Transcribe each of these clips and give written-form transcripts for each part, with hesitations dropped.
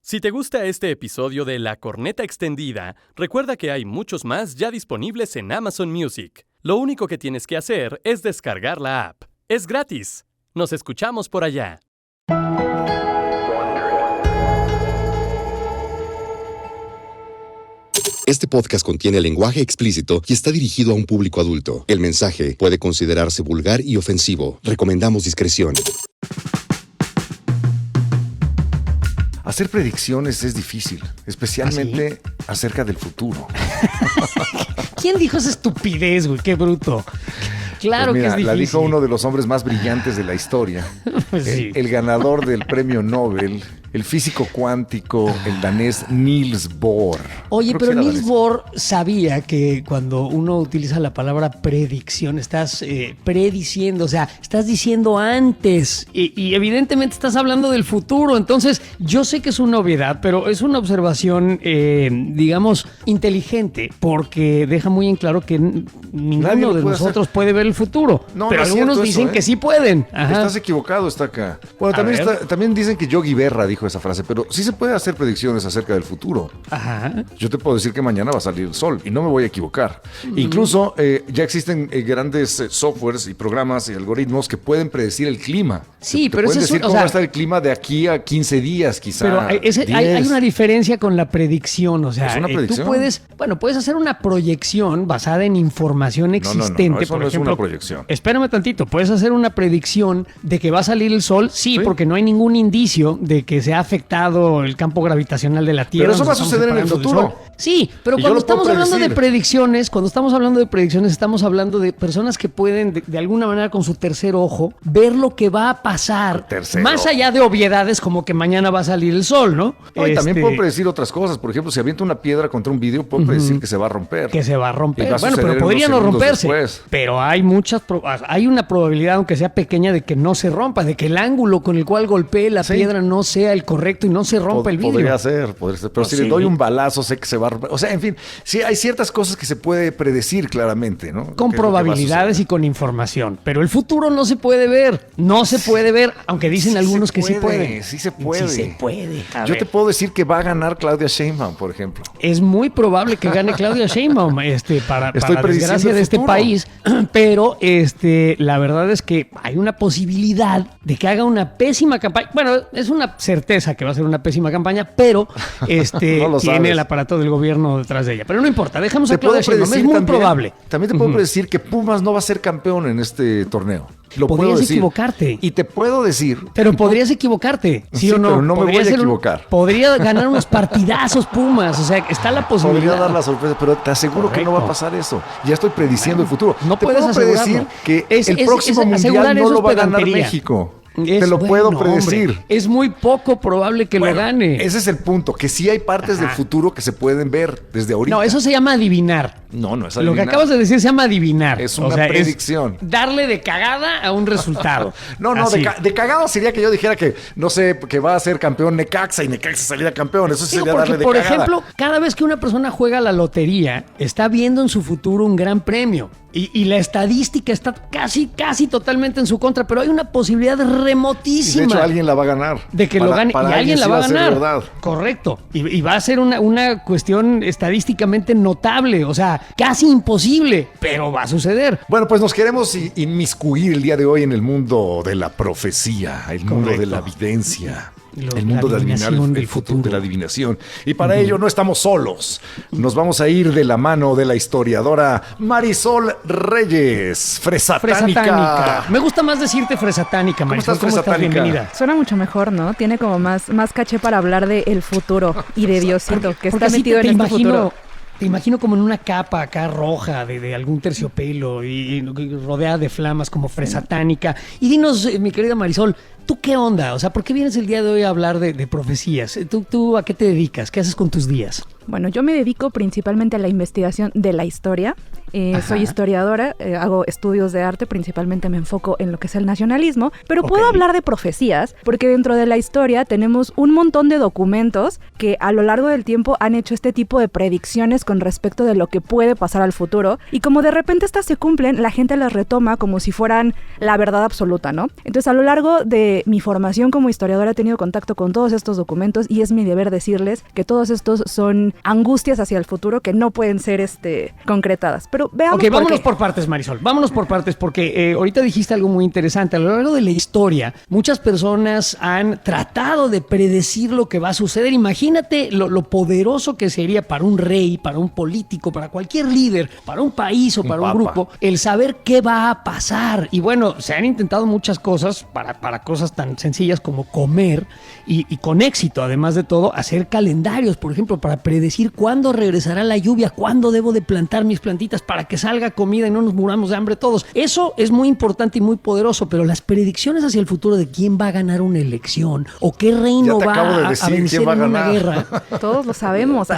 Si te gusta este episodio de La Corneta Extendida, recuerda que hay muchos más ya disponibles en Amazon Music. Lo único que tienes que hacer es descargar la app. Es gratis. Nos escuchamos por allá. Este podcast contiene lenguaje explícito y está dirigido a un público adulto. El mensaje puede considerarse vulgar y ofensivo. Recomendamos discreción. Hacer predicciones es difícil, especialmente acerca del futuro. ¿Quién dijo esa estupidez, güey? Qué bruto. Claro pues mira, que es difícil. La dijo uno de los hombres más brillantes de la historia. Pues sí. El ganador del premio Nobel, el físico cuántico, el danés Niels Bohr. Oye, Creo que pero era Niels danés. Bohr sabía que cuando uno utiliza la palabra predicción, estás prediciendo, o sea, estás diciendo antes y evidentemente estás hablando del futuro. Entonces, yo sé que es una obviedad, pero es una observación, digamos, inteligente, porque deja muy en claro que ninguno de nosotros puede ver el futuro. No, pero no es algunos cierto dicen eso, ¿eh? que sí pueden. Ajá. Estás equivocado, está acá. Bueno, A también dicen que Yogi Berra dijo esa frase, pero sí se puede hacer predicciones acerca del futuro. Ajá. Yo te puedo decir que mañana va a salir el sol y no me voy a equivocar. Incluso ya existen grandes softwares y programas y algoritmos que pueden predecir el clima. Sí, Te pero pueden ese es decir o cómo sea, va a estar el clima de aquí a 15 días, quizá. Pero hay 10. una diferencia con la predicción, o sea, Es una predicción. tú puedes hacer una proyección basada en información existente. No, eso por no es ejemplo, una proyección. Espérame tantito, puedes hacer una predicción de que va a salir el sol, sí, Sí. porque no hay ningún indicio de que se ha afectado el campo gravitacional de la Tierra. Pero eso nos va a estamos suceder en el separando del futuro. sol. Sí, pero Y yo cuando lo puedo estamos hablando de predecir. predicciones, estamos hablando de personas que pueden, de alguna manera, con su tercer ojo, ver lo que va a pasar, Tercer más ojo. allá de obviedades como que mañana va a salir el sol, ¿no? No, y también puedo predecir otras cosas. Por ejemplo, si aviento una piedra contra un vidrio, puedo predecir que se va a romper. que se va a romper. Y va a Bueno, suceder pero en podría unos no segundos romperse. después. Pero hay una probabilidad, aunque sea pequeña, de que no se rompa, de que el ángulo con el cual golpee la Sí. piedra no sea el correcto y no se rompa el vidrio. Podría ser. Pero si Sí. le doy un balazo, sé que se va a romper. O sea, en fin, sí hay ciertas cosas que se puede predecir claramente, ¿no? Con ¿Qué es lo que va a probabilidades suceder? y con información. Pero el futuro no se puede ver. No se puede ver, aunque dicen Sí algunos se que sí puede, pueden. sí se puede. Sí se puede. A Yo ver. te puedo decir que va a ganar Claudia Sheinbaum, por ejemplo. Es muy probable que gane Claudia Sheinbaum, para Estoy prediciendo desgracia el de este futuro. país, pero la verdad es que hay una posibilidad de que haga una pésima campaña. Bueno, es una certeza que va a ser una pésima campaña, pero No lo tiene sabes. el aparato del gobierno detrás de ella. Pero no importa, dejamos a Te puedo Claudia Sheinbaum, es predecir muy también, probable. También te puedo predecir que Pumas no va a ser campeón en este torneo. Lo puedo Podrías decir. equivocarte. Y te puedo decir. Pero podrías equivocarte, ¿sí, Sí, o no? pero no me Podría voy a ser equivocar. Podría ganar unos partidazos Pumas, o sea, está la posibilidad. Podría dar la sorpresa, pero te aseguro que no va a Correcto. pasar eso. Ya estoy prediciendo el futuro. no te puedes puedo predecir asegurarlo. que Es el próximo asegurar mundial eso no lo es va a ganar pedantería. México. Es Te lo puedo bueno, predecir. hombre, es muy poco probable que Bueno, lo gane. Ese es el punto, que sí hay partes del futuro que se pueden ver desde ahorita. No, eso se llama adivinar. No es Lo que adivinar. acabas de decir se llama adivinar. Es una predicción. darle de cagada a un resultado. No, Así. de cagado sería que yo dijera que, no sé, que va a ser campeón Necaxa y Necaxa saliera campeón. Eso sí Digo, sería porque, darle de por cagada. ejemplo, cada vez que una persona juega a la lotería, está viendo en su futuro un gran premio. Y la estadística está casi totalmente en su contra, pero hay una posibilidad Y remotísima. de hecho alguien la va a ganar. De que lo gane, y para alguien la sí va a ser ganar. verdad. Correcto. Y va a ser una cuestión estadísticamente notable, o sea, casi imposible, pero va a suceder. Bueno, pues nos queremos inmiscuir el día de hoy en el mundo de la profecía, el mundo de Correcto. la evidencia. La El mundo de adivinar adivinación el del futuro, futuro. de la adivinación. Y para ello no estamos solos. Nos vamos a ir de la mano de la historiadora Marisol Reyes, fresatánica. Fresatánica. Me gusta más decirte fresatánica, Marisol. estás, fresatánica? Bienvenida. Suena mucho mejor, ¿no? Tiene como más caché para hablar del futuro y de Diosito, que Porque está así metido en este futuro. Te imagino como en una capa acá roja de algún terciopelo y rodeada de flamas como fresatánica. Y dinos, mi querida Marisol, ¿tú qué onda? O sea, ¿por qué vienes el día de hoy a hablar de profecías? ¿Tú a qué te dedicas? ¿Qué haces con tus días? Bueno, yo me dedico principalmente a la investigación de la historia. Soy historiadora, hago estudios de arte, principalmente me enfoco en lo que es el nacionalismo, pero puedo hablar de profecías porque dentro de la historia tenemos un montón de documentos que a lo largo del tiempo han hecho este tipo de predicciones con respecto de lo que puede pasar al futuro, y como de repente estas se cumplen, la gente las retoma como si fueran la verdad absoluta, ¿no? Entonces, a lo largo de de mi formación como historiadora he tenido contacto con todos estos documentos y es mi deber decirles que todos estos son angustias hacia el futuro que no pueden ser concretadas. Pero veamos vámonos por partes, Marisol. Vámonos por partes porque ahorita dijiste algo muy interesante. A lo largo de la historia, muchas personas han tratado de predecir lo que va a suceder. Imagínate lo poderoso que sería para un rey, para un político, para cualquier líder, para un país o para un grupo, el saber qué va a pasar. Y bueno, se han intentado muchas cosas para cosas tan sencillas como comer y con éxito, además de todo, hacer calendarios, por ejemplo, para predecir cuándo regresará la lluvia, cuándo debo de plantar mis plantitas para que salga comida y no nos muramos de hambre todos. Eso es muy importante y muy poderoso, pero las predicciones hacia el futuro de quién va a ganar una elección o qué reino va a vencer en una guerra. Todos lo sabemos.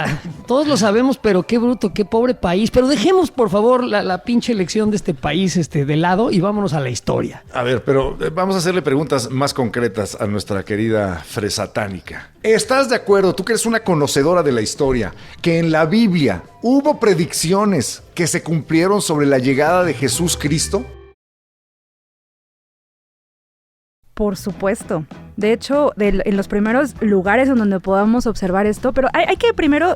Todos lo sabemos, pero qué bruto, qué pobre país. Pero dejemos, por favor, la pinche elección de este país de lado y vámonos a la historia. A ver, pero vamos a hacerle preguntas más concretas a nuestra querida Fresatánica. ¿Estás de acuerdo, tú que eres una conocedora de la historia, que en la Biblia hubo predicciones que se cumplieron sobre la llegada de Jesús Cristo? Por supuesto. De hecho, en los primeros lugares en donde podamos observar esto, pero hay que primero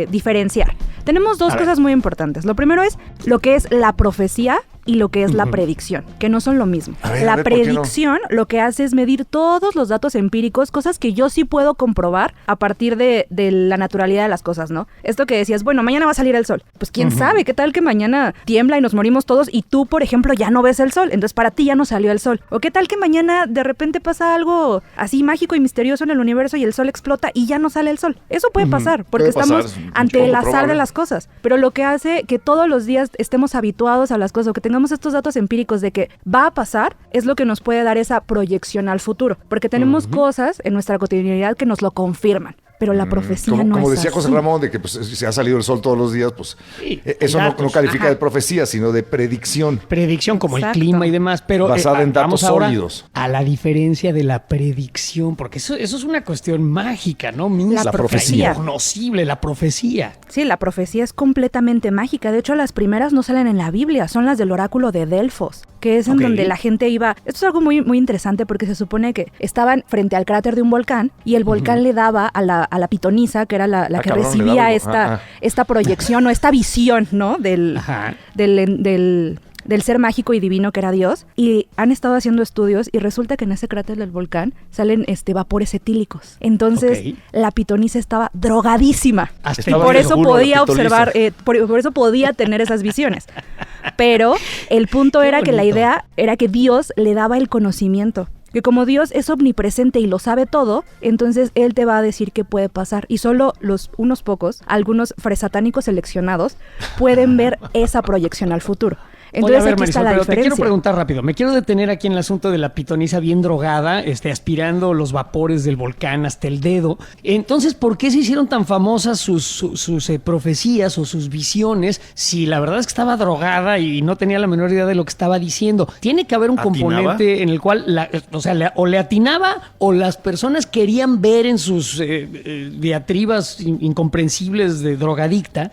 diferenciar. Tenemos dos cosas muy importantes. Lo primero es lo que es la profecía y lo que es la predicción, que no son lo mismo. La predicción lo que hace es medir todos los datos empíricos, cosas que yo sí puedo comprobar a partir de la naturalidad de las cosas, ¿no? Esto que decías, bueno, mañana va a salir el sol. Pues quién sabe, qué tal que mañana tiembla y nos morimos todos y tú, por ejemplo, ya no ves el sol, entonces para ti ya no salió el sol. O qué tal que mañana de repente pasa algo así mágico y misterioso en el universo y el sol explota y ya no sale el sol. Eso puede pasar, porque estamos ante el azar de las cosas. Pero lo que hace que todos los días estemos habituados a las cosas, o que tengamos estos datos empíricos de que va a pasar, es lo que nos puede dar esa proyección al futuro. Porque tenemos cosas en nuestra cotidianidad que nos lo confirman. Pero la profecía no es así. Como decía José Ramón, de que pues, si ha salido el sol todos los días, pues sí, eso no califica de profecía, sino de predicción. Predicción como el clima y demás, pero basada en datos sólidos. A la diferencia de la predicción, porque eso es una cuestión mágica, ¿no? La profecía. Incognoscible, la profecía. Sí, la profecía es completamente mágica. De hecho, las primeras no salen en la Biblia, son las del oráculo de Delfos, que es en donde la gente iba. Esto es algo muy, muy interesante porque se supone que estaban frente al cráter de un volcán y el volcán le daba a la pitonisa, que era la que recibía esta proyección o esta visión, ¿no? Del ser mágico y divino que era Dios, y han estado haciendo estudios y resulta que en ese cráter del volcán salen vapores etílicos. Entonces la pitonisa estaba drogadísima y por eso podía observar, por eso podía tener esas visiones. Pero el punto era que la idea era que Dios le daba el conocimiento. Que como Dios es omnipresente y lo sabe todo, entonces Él te va a decir qué puede pasar. Y solo unos pocos, algunos fresatánicos seleccionados, pueden ver esa proyección al futuro. Entonces, oye, a ver, aquí Marisol, está la pero diferencia. Te quiero preguntar rápido. Me quiero detener aquí en el asunto de la pitonisa bien drogada, aspirando los vapores del volcán hasta el dedo. Entonces, ¿por qué se hicieron tan famosas sus profecías o sus visiones si la verdad es que estaba drogada y no tenía la menor idea de lo que estaba diciendo? Tiene que haber un componente en el cual, o le atinaba o las personas querían ver en sus diatribas incomprensibles de drogadicta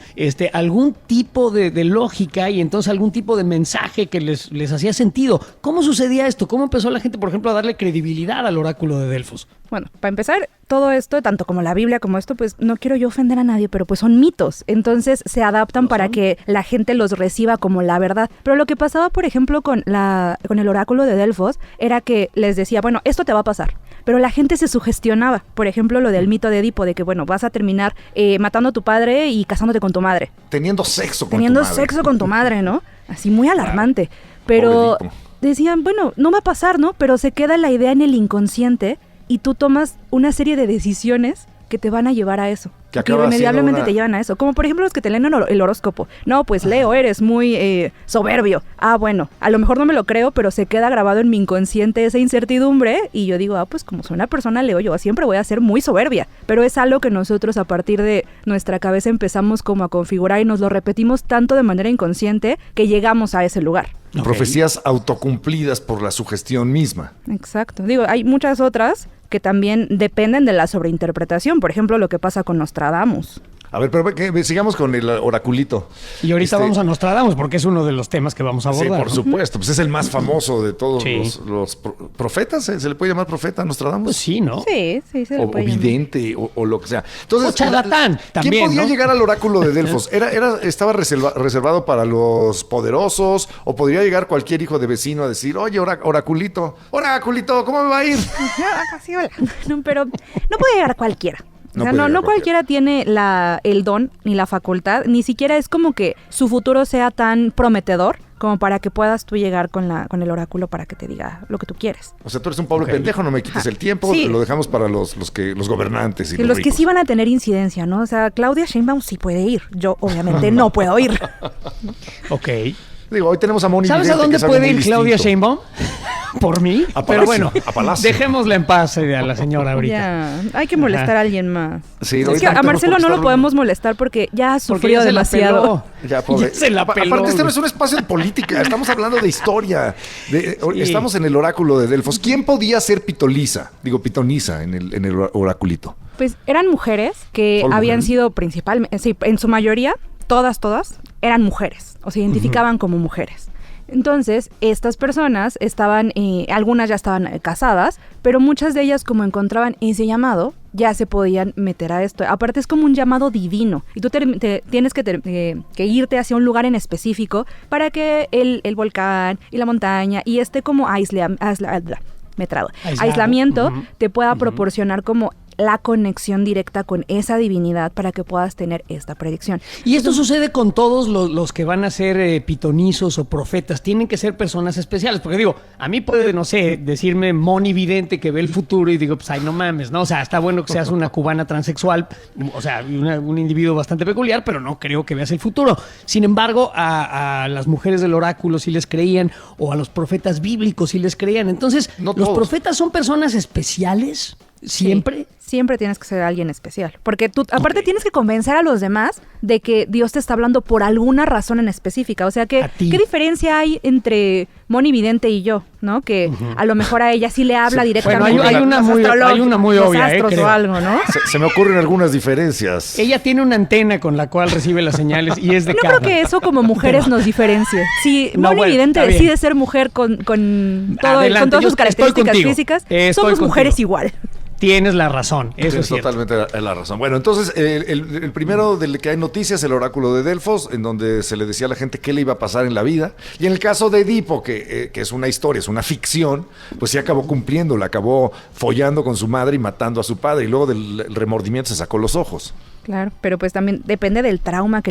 algún tipo de lógica y entonces algún tipo de mensaje que les hacía sentido. ¿Cómo sucedía esto? ¿Cómo empezó la gente, por ejemplo, a darle credibilidad al oráculo de Delfos? Bueno, para empezar, todo esto, tanto como la Biblia como esto, pues no quiero yo ofender a nadie, pero pues son mitos. Entonces se adaptan para que la gente los reciba como la verdad. Pero lo que pasaba, por ejemplo, con el oráculo de Delfos, era que les decía, bueno, esto te va a pasar. Pero la gente se sugestionaba. Por ejemplo, lo del mito de Edipo, de que, bueno, vas a terminar matando a tu padre y casándote con tu madre. Teniendo sexo con tu madre, ¿no? Así muy alarmante. Pero decían, bueno, no va a pasar, ¿no? Pero se queda la idea en el inconsciente y tú tomas una serie de decisiones que te van a llevar a eso. Que irremediablemente te llevan a eso. Como por ejemplo los que te leen el horóscopo. No, pues Leo, eres muy soberbio. Ah, bueno, a lo mejor no me lo creo, pero se queda grabado en mi inconsciente esa incertidumbre y yo digo, pues como soy una persona Leo, yo siempre voy a ser muy soberbia. Pero es algo que nosotros a partir de nuestra cabeza empezamos como a configurar y nos lo repetimos tanto de manera inconsciente que llegamos a ese lugar. Profecías autocumplidas por la sugestión misma. Exacto. Digo, hay muchas otras que también dependen de la sobreinterpretación. Por ejemplo, lo que pasa con Nostradamus. A ver, pero sigamos con el oraculito. Y ahorita vamos a Nostradamus, porque es uno de los temas que vamos a abordar. Sí, por supuesto. Pues es el más famoso de todos Sí. los profetas. ¿Se le puede llamar profeta a Nostradamus? Pues sí, ¿no? Sí, se le O puede llamar. vidente, o lo que sea. Entonces, O charlatán, también, ¿quién podía ¿no? llegar al oráculo de Delfos? ¿Estaba reservado para los poderosos? ¿O podría llegar cualquier hijo de vecino a decir, oye, oraculito, ¿cómo me va a ir? Sí, hola. No, pero no puede llegar cualquiera. No O sea, puede llegar no cualquiera tiene el don ni la facultad, ni siquiera es como que su futuro sea tan prometedor como para que puedas tú llegar con el oráculo para que te diga lo que tú quieres. O sea, tú eres un pobre pendejo, no me quites el tiempo, Sí. lo dejamos para los gobernantes y Y los los que ricos. sí van a tener incidencia, ¿no? O sea, Claudia Sheinbaum sí puede ir. Yo, obviamente, no puedo ir. Ok. Digo, hoy tenemos a Moni ¿Sabes Vidente, a dónde que es algo puede muy ir Claudia distinto. Sheinbaum? Por mí. A Pero Palacio, bueno, a Palacio. dejémosla en paz a la señora ahorita. Ya, hay que molestar a alguien más. Sí, Es ahorita que a tenemos Marcelo por no lo estarlo- podemos molestar porque ya ha Porque sufrido ya se la demasiado. peló. Ya, pobre. Ya se la peló. Aparte, este no es un espacio de política, estamos hablando de historia. Sí. Estamos en el oráculo de Delfos. ¿Quién podía ser pitonisa en el oraculito? Pues eran mujeres que Solo habían mujeres. sido principalmente, sí, en su mayoría, todas, eran mujeres, o se identificaban como mujeres. Entonces, estas personas estaban, algunas ya estaban casadas, pero muchas de ellas, como encontraban ese llamado, ya se podían meter a esto. Aparte es como un llamado divino y tú tienes que irte hacia un lugar en específico para que el volcán y la montaña y como aislamiento Ujú. te pueda proporcionar como la conexión directa con esa divinidad para que puedas tener esta predicción. Y esto sucede con todos los que van a ser pitonizos o profetas. Tienen que ser personas especiales. Porque digo, a mí puede, no sé, decirme Moni Vidente que ve el futuro y digo, pues ay, no mames, ¿no? O sea, está bueno que seas una cubana transexual, o sea, un individuo bastante peculiar, pero no creo que veas el futuro. Sin embargo, a las mujeres del oráculo sí les creían, o a los profetas bíblicos sí les creían. Entonces, No ¿los todos. profetas son personas especiales? ¿Siempre? Sí, siempre tienes que ser alguien especial. Porque tú, aparte, tienes que convencer a los demás de que Dios te está hablando por alguna razón en específica. O sea, A ti. ¿qué diferencia hay entre Moni Vidente y yo? ¿No? Que a lo mejor a ella sí le habla directamente. Bueno, hay una muy los obvia, astros creo. o algo, ¿no? Se me ocurren algunas diferencias. Ella tiene una antena con la cual recibe las señales y es de No carne. creo que eso como mujeres nos diferencie. Si No, Moni bueno, Vidente está bien. decide ser mujer con Adelante, todas yo sus estoy características contigo. físicas, Estoy somos contigo. mujeres igual. Tienes la razón, eso Tienes es cierto. totalmente la razón. Bueno, entonces, el primero del que hay noticias, el oráculo de Delfos, en donde se le decía a la gente qué le iba a pasar en la vida. Y en el caso de Edipo, que es una historia, es una ficción, pues sí acabó cumpliéndola, acabó follando con su madre y matando a su padre. Y luego del el remordimiento se sacó los ojos. Claro, pero pues también depende del trauma que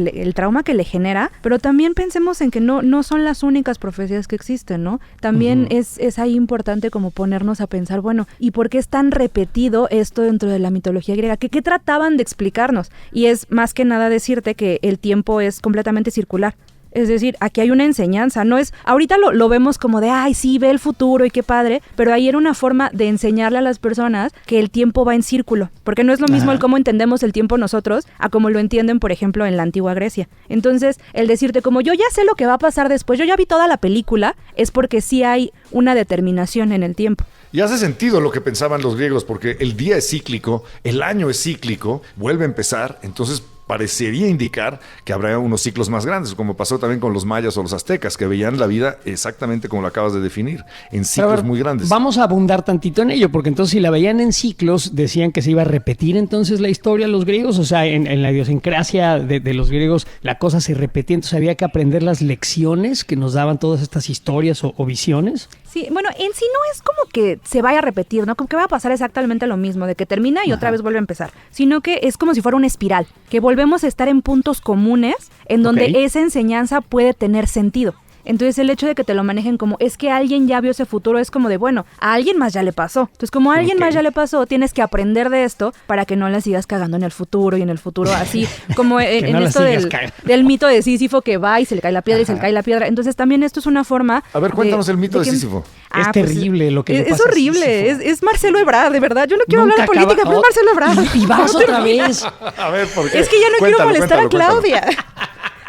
le genera, pero también pensemos en que no son las únicas profecías que existen, ¿no? También es ahí importante como ponernos a pensar, bueno, ¿y por qué es tan repetido esto dentro de la mitología griega? ¿Qué trataban de explicarnos? Y es más que nada decirte que el tiempo es completamente circular. Es decir, aquí hay una enseñanza, no es, ahorita lo vemos como de, ay, sí, ve el futuro y qué padre, pero ahí era una forma de enseñarle a las personas que el tiempo va en círculo, porque no es lo mismo el cómo entendemos el tiempo nosotros a como lo entienden, por ejemplo, en la antigua Grecia. Entonces, el decirte como yo ya sé lo que va a pasar después, yo ya vi toda la película, es porque sí hay una determinación en el tiempo. Y hace sentido lo que pensaban los griegos, porque el día es cíclico, el año es cíclico, vuelve a empezar, entonces parecería indicar que habrá unos ciclos más grandes, como pasó también con los mayas o los aztecas, que veían la vida exactamente como lo acabas de definir, en Pero, a ciclos ver, muy grandes. Vamos a abundar tantito en ello, porque entonces si la veían en ciclos, decían que se iba a repetir entonces la historia de los griegos, o sea, en la idiosincrasia de los griegos la cosa se repetía, entonces había que aprender las lecciones que nos daban todas estas historias o visiones. Sí, bueno, en sí no es como que se vaya a repetir, ¿no? Como que va a pasar exactamente lo mismo, de que termina y otra vez vuelve a empezar, sino que es como si fuera una espiral, que volvemos a estar en puntos comunes en donde Ok. esa enseñanza puede tener sentido. Entonces el hecho de que te lo manejen como es que alguien ya vio ese futuro es como de, bueno, a alguien más ya le pasó. Entonces como a alguien Ok. más ya le pasó, tienes que aprender de esto para que no la sigas cagando en el futuro y en el futuro así como en no la esto sigas del, cagando. del mito de Sísifo que va y se le cae la piedra y se le cae la piedra. Entonces también esto es una forma... A ver, cuéntanos el mito de que- Sísifo. Es terrible lo que le es pasa a horrible, Sísifo. es Marcelo Ebrard, de verdad. Yo no quiero Nunca hablar de política, acaba- pero es Marcelo Ebrard. Y vas No otra termina. vez. A ver, ¿por qué? Es que ya no quiero Cuéntalo, molestar cuéntalo, a Claudia.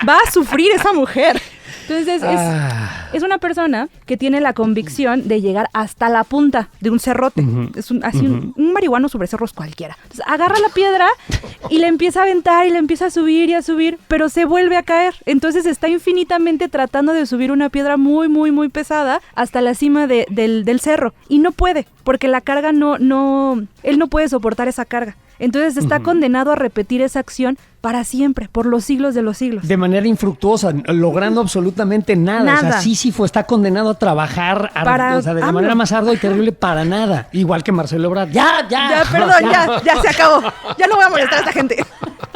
Va a sufrir esa mujer. Entonces es una persona que tiene la convicción de llegar hasta la punta de un cerrote. Es un marihuano sobre cerros cualquiera. Entonces agarra la piedra y le empieza a aventar y le empieza a subir y a subir, pero se vuelve a caer. Entonces está infinitamente tratando de subir una piedra muy, muy, muy pesada hasta la cima del cerro. Y no puede, porque la carga él no puede soportar esa carga. Entonces está condenado a repetir esa acción para siempre, por los siglos de los siglos. De manera infructuosa, logrando absolutamente nada. O sea, Sísifo está condenado a trabajar de manera más ardua y terrible para nada. Igual que Marcelo Ebrard. Ya, perdón, ya se acabó. Ya no voy a molestar a esta gente.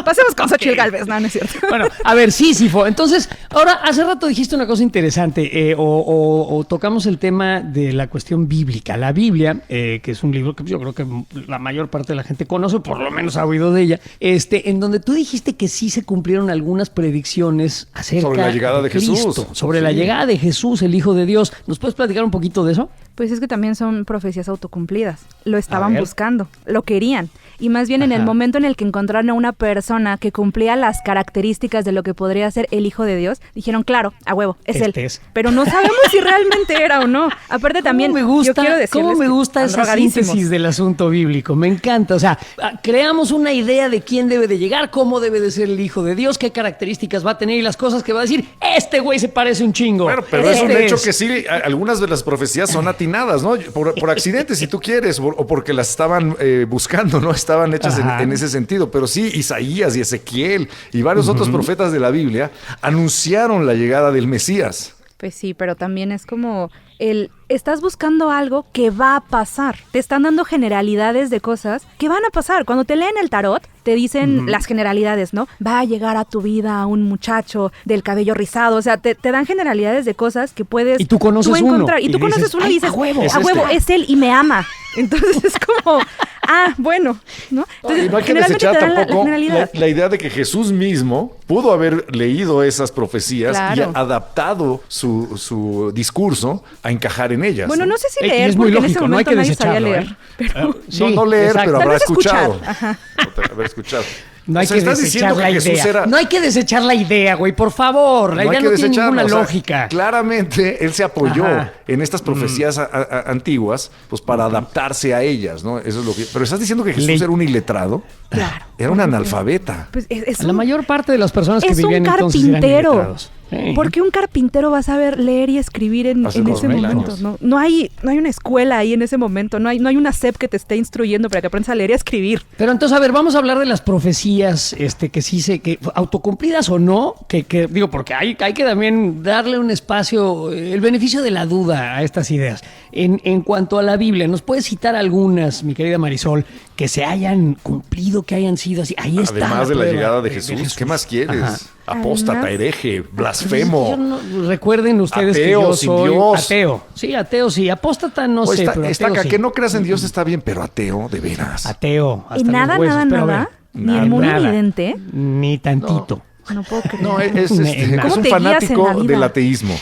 Pasemos con Xochitl Gálvez. No es cierto. Bueno, a ver, Sísifo. Entonces, ahora, hace rato dijiste una cosa interesante, o tocamos el tema de la cuestión bíblica. La Biblia, que es un libro que yo creo que la mayor parte de la gente conoce, por lo menos ha oído de ella, en donde tú dijiste que sí se cumplieron algunas predicciones acerca sobre la llegada de Jesús. Sobre la llegada de Jesús, el Hijo de Dios. ¿Nos puedes platicar un poquito de eso? Pues es que también son profecías autocumplidas. Lo estaban buscando, lo querían. Y más bien en el momento en el que encontraron a una persona que cumplía las características de lo que podría ser el Hijo de Dios, dijeron, claro, a huevo, es él. Pero no sabemos si realmente era o no. Aparte también, yo quiero decirles ¿cómo me gusta esa síntesis del asunto bíblico? Me encanta. O sea, creamos una idea de quién debe de llegar, cómo debe de ser el Hijo de Dios, qué características va a tener y las cosas que va a decir. Este güey se parece un chingo. Bueno, pero es un hecho que sí, algunas de las profecías son atinadas, ¿no? Por accidente, si tú quieres, o porque las estaban buscando, ¿no? Estaban hechas en ese sentido. Pero sí, Isaías y Ezequiel y varios otros profetas de la Biblia anunciaron la llegada del Mesías. Pues sí, pero también es como estás buscando algo que va a pasar. Te están dando generalidades de cosas que van a pasar. Cuando te leen el tarot, te dicen las generalidades, ¿no? Va a llegar a tu vida un muchacho del cabello rizado. O sea, te dan generalidades de cosas que puedes y tú conoces encontrar. Uno, y tú conoces uno y dices, a huevo, es él y me ama. Entonces es como, bueno, ¿no? Entonces, y no hay que desechar tampoco la idea de que Jesús mismo pudo haber leído esas profecías y adaptado su discurso a encajar en ellas. Bueno, no sé si leer, es muy porque lógico, en ese momento no hay que nadie sabía leer. Pero, no leer, exacto. pero habrá escuchado. Haber escuchado. No hay que desechar la idea. No hay que desechar la idea, güey, por favor. La idea no tiene ninguna lógica. Claramente, él se apoyó en estas profecías antiguas, pues para adaptarse a ellas, ¿no? Eso es lo que. Pero estás diciendo que Jesús era un iletrado. Claro. Era un analfabeta. Pues la mayor parte de las personas que vivían entonces eran iletrados. ¿Por qué un carpintero va a saber leer y escribir en ese momento? No hay una escuela ahí en ese momento, no hay una SEP que te esté instruyendo para que aprendas a leer y a escribir. Pero entonces, a ver, vamos a hablar de las profecías que sí que autocumplidas o no, que digo, porque hay que también darle un espacio, el beneficio de la duda a estas ideas. En cuanto a la Biblia, ¿nos puedes citar algunas, mi querida Marisol, que se hayan cumplido, que hayan sido así? Ahí está. Además de la llegada de Jesús, ¿qué más quieres? Apóstata, hereje, blasfemo. Recuerden ustedes ateo, que yo soy Dios. ateo. Sí, ateo, sí. Apóstata no sé, pero está acá. Sí. Que no creas en Dios está bien, pero ateo, de veras. Ateo. Y nada, ni el muy evidente. Ni tantito. No puedo creer. No, es un fanático del ateísmo.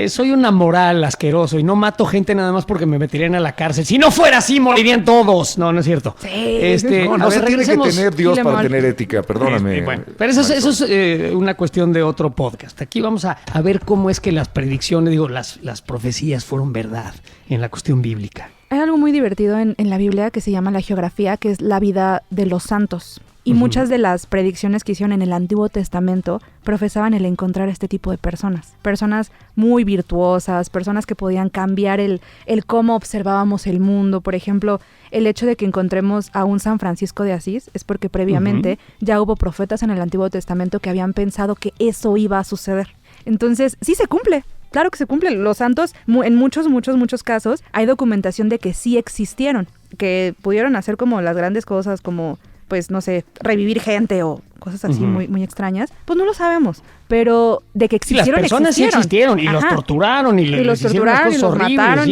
Soy una moral asqueroso y no mato gente nada más porque me meterían a la cárcel. Si no fuera así, morirían todos. No es cierto. Sí. No se tiene que tener Dios para tener ética, perdóname. Bueno, pero eso es una cuestión de otro podcast. Aquí vamos a ver cómo es que las predicciones, las profecías fueron verdad en la cuestión bíblica. Hay algo muy divertido en la Biblia que se llama la geografía, que es la vida de los santos. Y muchas de las predicciones que hicieron en el Antiguo Testamento profesaban el encontrar este tipo de personas. Personas muy virtuosas, personas que podían cambiar el cómo observábamos el mundo. Por ejemplo, el hecho de que encontremos a un San Francisco de Asís es porque previamente ya hubo profetas en el Antiguo Testamento que habían pensado que eso iba a suceder. Entonces, sí se cumple. Claro que se cumplen. Los santos, en muchos casos, hay documentación de que sí existieron, que pudieron hacer como las grandes cosas, como, pues, no sé, revivir gente o cosas así muy, muy extrañas. Pues no lo sabemos, pero de que existieron, las personas sí existieron y los torturaron y los torturaron y los mataron.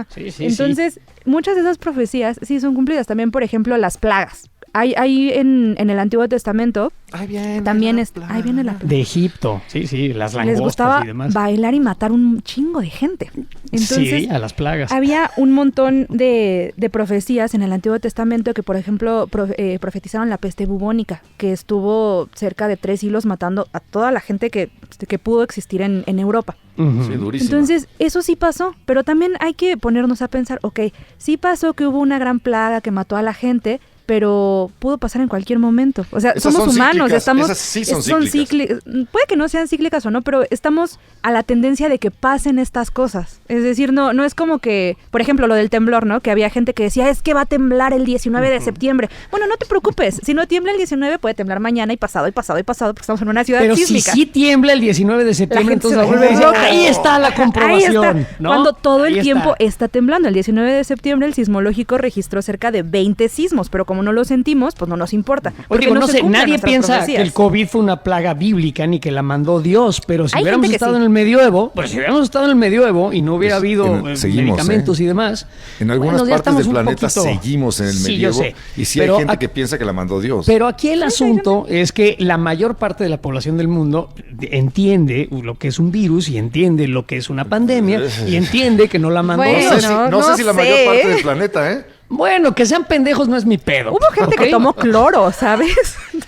Sí. Entonces, muchas de esas profecías sí son cumplidas. También, por ejemplo, las plagas. hay en el Antiguo Testamento Ahí viene también la ahí viene la De Egipto, sí, las langostas les gustaba y demás. bailar y matar un chingo de gente. Entonces, sí, a las plagas. había un montón de profecías en el Antiguo Testamento que, por ejemplo, profetizaron la peste bubónica, que estuvo cerca de 3 siglos matando a toda la gente que pudo existir en Europa. Ujú. Sí, durísimo. Entonces, eso sí pasó, pero también hay que ponernos a pensar, ok, sí pasó que hubo una gran plaga que mató a la gente, pero pudo pasar en cualquier momento. O sea, Esas somos son humanos, cíclicas, estamos... esas sí son cíclicas. Puede que no sean cíclicas o no, pero estamos a la tendencia de que pasen estas cosas. Es decir, no es como que, por ejemplo, lo del temblor, ¿no? Que había gente que decía, es que va a temblar el 19 de septiembre. Bueno, no te preocupes, si no tiembla el 19 puede temblar mañana y pasado, porque estamos en una ciudad Pero sísmica. si sí tiembla el 19 de septiembre, gente entonces se vuelve loca. ahí está la comprobación. Ahí está, ¿no? cuando todo el Ahí tiempo está. está temblando. El 19 de septiembre el sismológico registró cerca de 20 sismos, pero como no lo sentimos, pues no nos importa. Oye, porque digo, no se sé, cumplen nadie nuestras piensa profecías. que el COVID fue una plaga bíblica ni que la mandó Dios, pero si Hay hubiéramos gente que estado sí. en el medioevo, pues si hubiéramos estado en el medioevo y no hubiera Pues, habido seguimos, medicamentos y demás. En algunas bueno, ya partes estamos del un planeta poquito- seguimos en el Sí, yo medievo. sé. Y sí Pero hay gente aquí- que piensa que la mandó Dios. Pero aquí el asunto es que la mayor parte de la población del mundo entiende lo que es un virus y entiende lo que es una pandemia y entiende que no la mandó Bueno, no Dios. sé, no no sé si la sé. mayor parte del planeta, ¿eh? Bueno, que sean pendejos no es mi pedo. Hubo gente ¿ok? que tomó cloro, ¿sabes?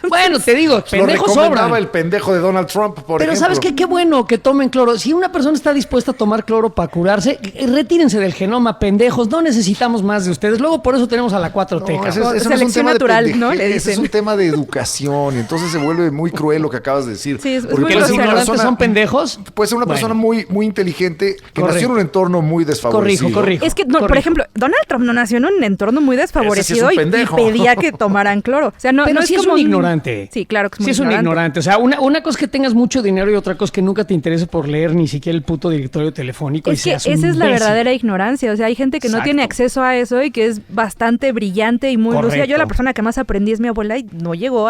Bueno, te digo, Lo pendejos recomendaba sobran. el pendejo de Donald Trump, por Pero ejemplo. ¿sabes qué? Qué bueno que tomen cloro. Si una persona está dispuesta a tomar cloro para curarse, retírense del genoma, pendejos. No necesitamos más de ustedes. Luego por eso tenemos a la 4T. No, cabrón. ese no es un Selección tema de natural, ¿no? pendeje- Le ese dicen. es un tema de educación y entonces se vuelve muy cruel lo que acabas de decir. Sí, es Porque muy ¿Que puede los ser una grosero. ignorantes son pendejos? Puede ser una persona Bueno. muy inteligente que Correcto. nació en un entorno muy desfavorecido. Corrijo. Es que, no, por Corrijo. ejemplo, Donald Trump no nació en un entorno muy desfavorecido un y pendejo. pedía que tomaran cloro. O sea, no, Pero no sí es como un ignorante. Sí, claro que es muy Sí es un ignorante. O sea, una cosa es que tengas mucho dinero y otra cosa es que nunca te interese por leer ni siquiera el puto directorio telefónico y Es que seas esa un es la imbécil. verdadera ignorancia. O sea, hay gente que no Exacto. tiene acceso a eso y que es bastante brillante y muy lúcida. Correcto. Yo la persona que más aprendí es mi abuela y no llegó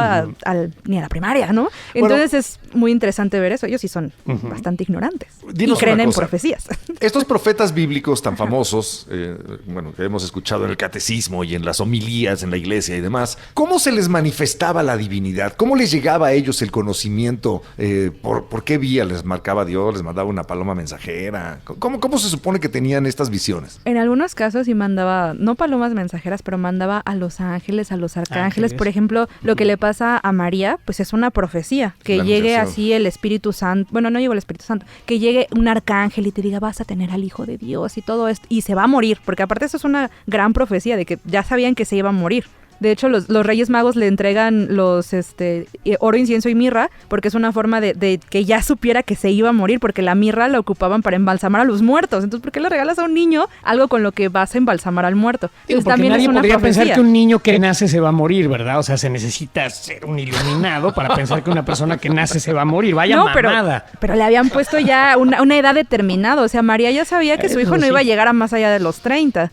ni a la primaria, ¿no? Entonces es muy interesante ver eso. Ellos sí son bastante ignorantes Dinos y creen una en cosa. profecías. Estos profetas bíblicos tan famosos, bueno, que hemos escuchado en el catecismo y en las homilías en la iglesia y demás, ¿cómo se les manifestaba la divinidad? ¿Cómo les llegaba a ellos el conocimiento? ¿Por qué vía les marcaba Dios? ¿Les mandaba una paloma mensajera? ¿Cómo se supone que tenían estas visiones? En algunos casos sí mandaba, no palomas mensajeras, pero mandaba a los ángeles, a los arcángeles. Ángeles. Por ejemplo, lo que le pasa a María, pues es una profecía. Que La llegue anunciación. así el Espíritu Santo, bueno, no llegó el Espíritu Santo, que llegue un arcángel y te diga vas a tener al Hijo de Dios y todo esto, y se va a morir, porque aparte eso es una gran profecía de que ya sabían que se iba a morir. De hecho, los Reyes Magos le entregan los oro, incienso y mirra, porque es una forma de que ya supiera que se iba a morir, porque la mirra la ocupaban para embalsamar a los muertos. Entonces, ¿por qué le regalas a un niño algo con lo que vas a embalsamar al muerto? Digo, Entonces, porque también nadie es una podría profecía. pensar que un niño que nace se va a morir, ¿verdad? O sea, se necesita ser un iluminado para pensar que una persona que nace se va a morir. Vaya mamada. pero le habían puesto ya una edad determinada. O sea, María ya sabía que su Eso hijo no sí. iba a llegar a más allá de los 30.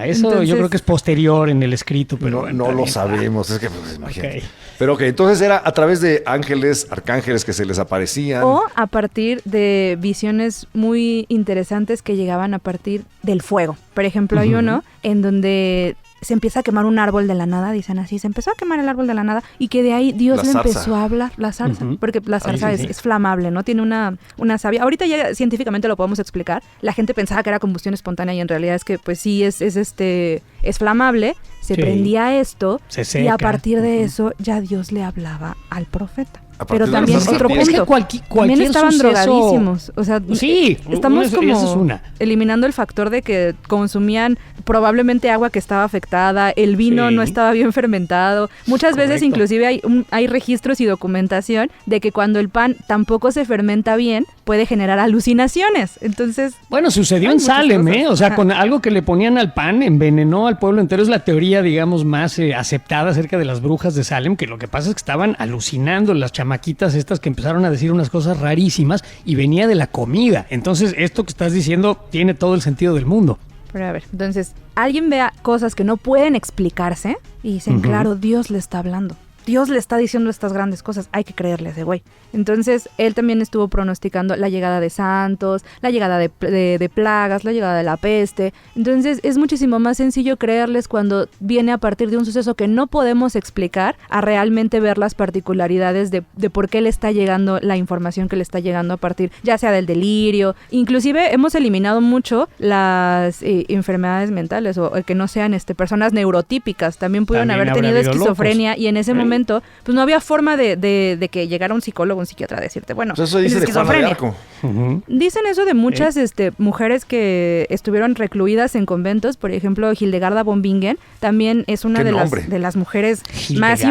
Eso Entonces- yo creo que es posterior en el escrito, pero No está lo bien. sabemos, es que pues, imagínate. Ok. Pero ok, entonces era a través de ángeles, arcángeles que se les aparecían. O a partir de visiones muy interesantes que llegaban a partir del fuego. Por ejemplo, hay uno en donde se empieza a quemar un árbol de la nada, dicen así, se empezó a quemar el árbol de la nada y que de ahí Dios La le zarza. empezó a hablar, la zarza, porque la zarza sí, es, sí. es flamable, ¿no? Tiene una savia. Ahorita ya científicamente lo podemos explicar. La gente pensaba que era combustión espontánea y en realidad es que pues sí es flamable, se Sí. prendía esto Se y a seca. partir de eso ya Dios le hablaba al profeta. A partir Pero de también las otro serpientes. punto. Es que También cualquier estaban suceso- drogadísimos. O sea, Sí, estamos esa como es una. eliminando el factor de que consumían probablemente agua que estaba afectada, el vino Sí. no estaba bien fermentado. Muchas veces Correcto. inclusive hay registros y documentación de que cuando el pan tampoco se fermenta bien, puede generar alucinaciones. Entonces, Bueno, sucedió Hay en muchas Salem, cosas. O sea, Ajá. con algo que le ponían al pan, envenenó al pueblo entero. Es la teoría, digamos, más aceptada acerca de las brujas de Salem, que lo que pasa es que estaban alucinando las chamaquitas estas que empezaron a decir unas cosas rarísimas y venía de la comida. Entonces, esto que estás diciendo tiene todo el sentido del mundo. pero a ver, entonces, alguien vea cosas que no pueden explicarse y dicen, claro, Dios le está hablando. Dios le está diciendo estas grandes cosas, hay que creerle a ese güey. Entonces, él también estuvo pronosticando la llegada de santos, la llegada de plagas, la llegada de la peste. Entonces, es muchísimo más sencillo creerles cuando viene a partir de un suceso que no podemos explicar, a realmente ver las particularidades de por qué le está llegando la información que le está llegando a partir, ya sea del delirio. Inclusive, hemos eliminado mucho las enfermedades mentales o que no sean personas neurotípicas. También pudieron haber tenido esquizofrenia locos. Y en ese momento, pues no había forma de que llegara un psicólogo, un psiquiatra a decirte, bueno, eso dice de Juana de Arco. Dicen eso de muchas mujeres que estuvieron recluidas en conventos. Por ejemplo, Hildegarda von Bingen también es una de las mujeres más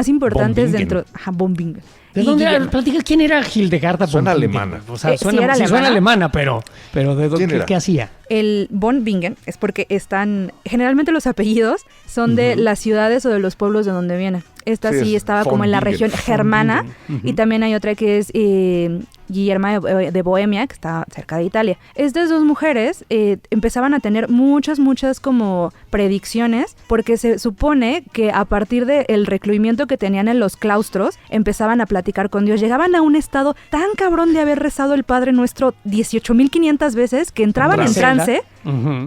importantes dentro. Von Bingen. ¿De dónde era? Platica, ¿quién era Hildegarda von Bingen? Suena alemana. O sea, suena alemana, pero ¿de dónde qué hacía? El von Bingen es porque generalmente los apellidos son de las ciudades o de los pueblos de donde vienen. Esta sí estaba como en la región germana, y también hay otra que es Guillerma de Bohemia, que está cerca de Italia. Estas dos mujeres empezaban a tener muchas como predicciones, porque se supone que a partir del recluimiento que tenían en los claustros, empezaban a platicar con Dios. Llegaban a un estado tan cabrón de haber rezado el Padre Nuestro 18,500 veces que entraban en trance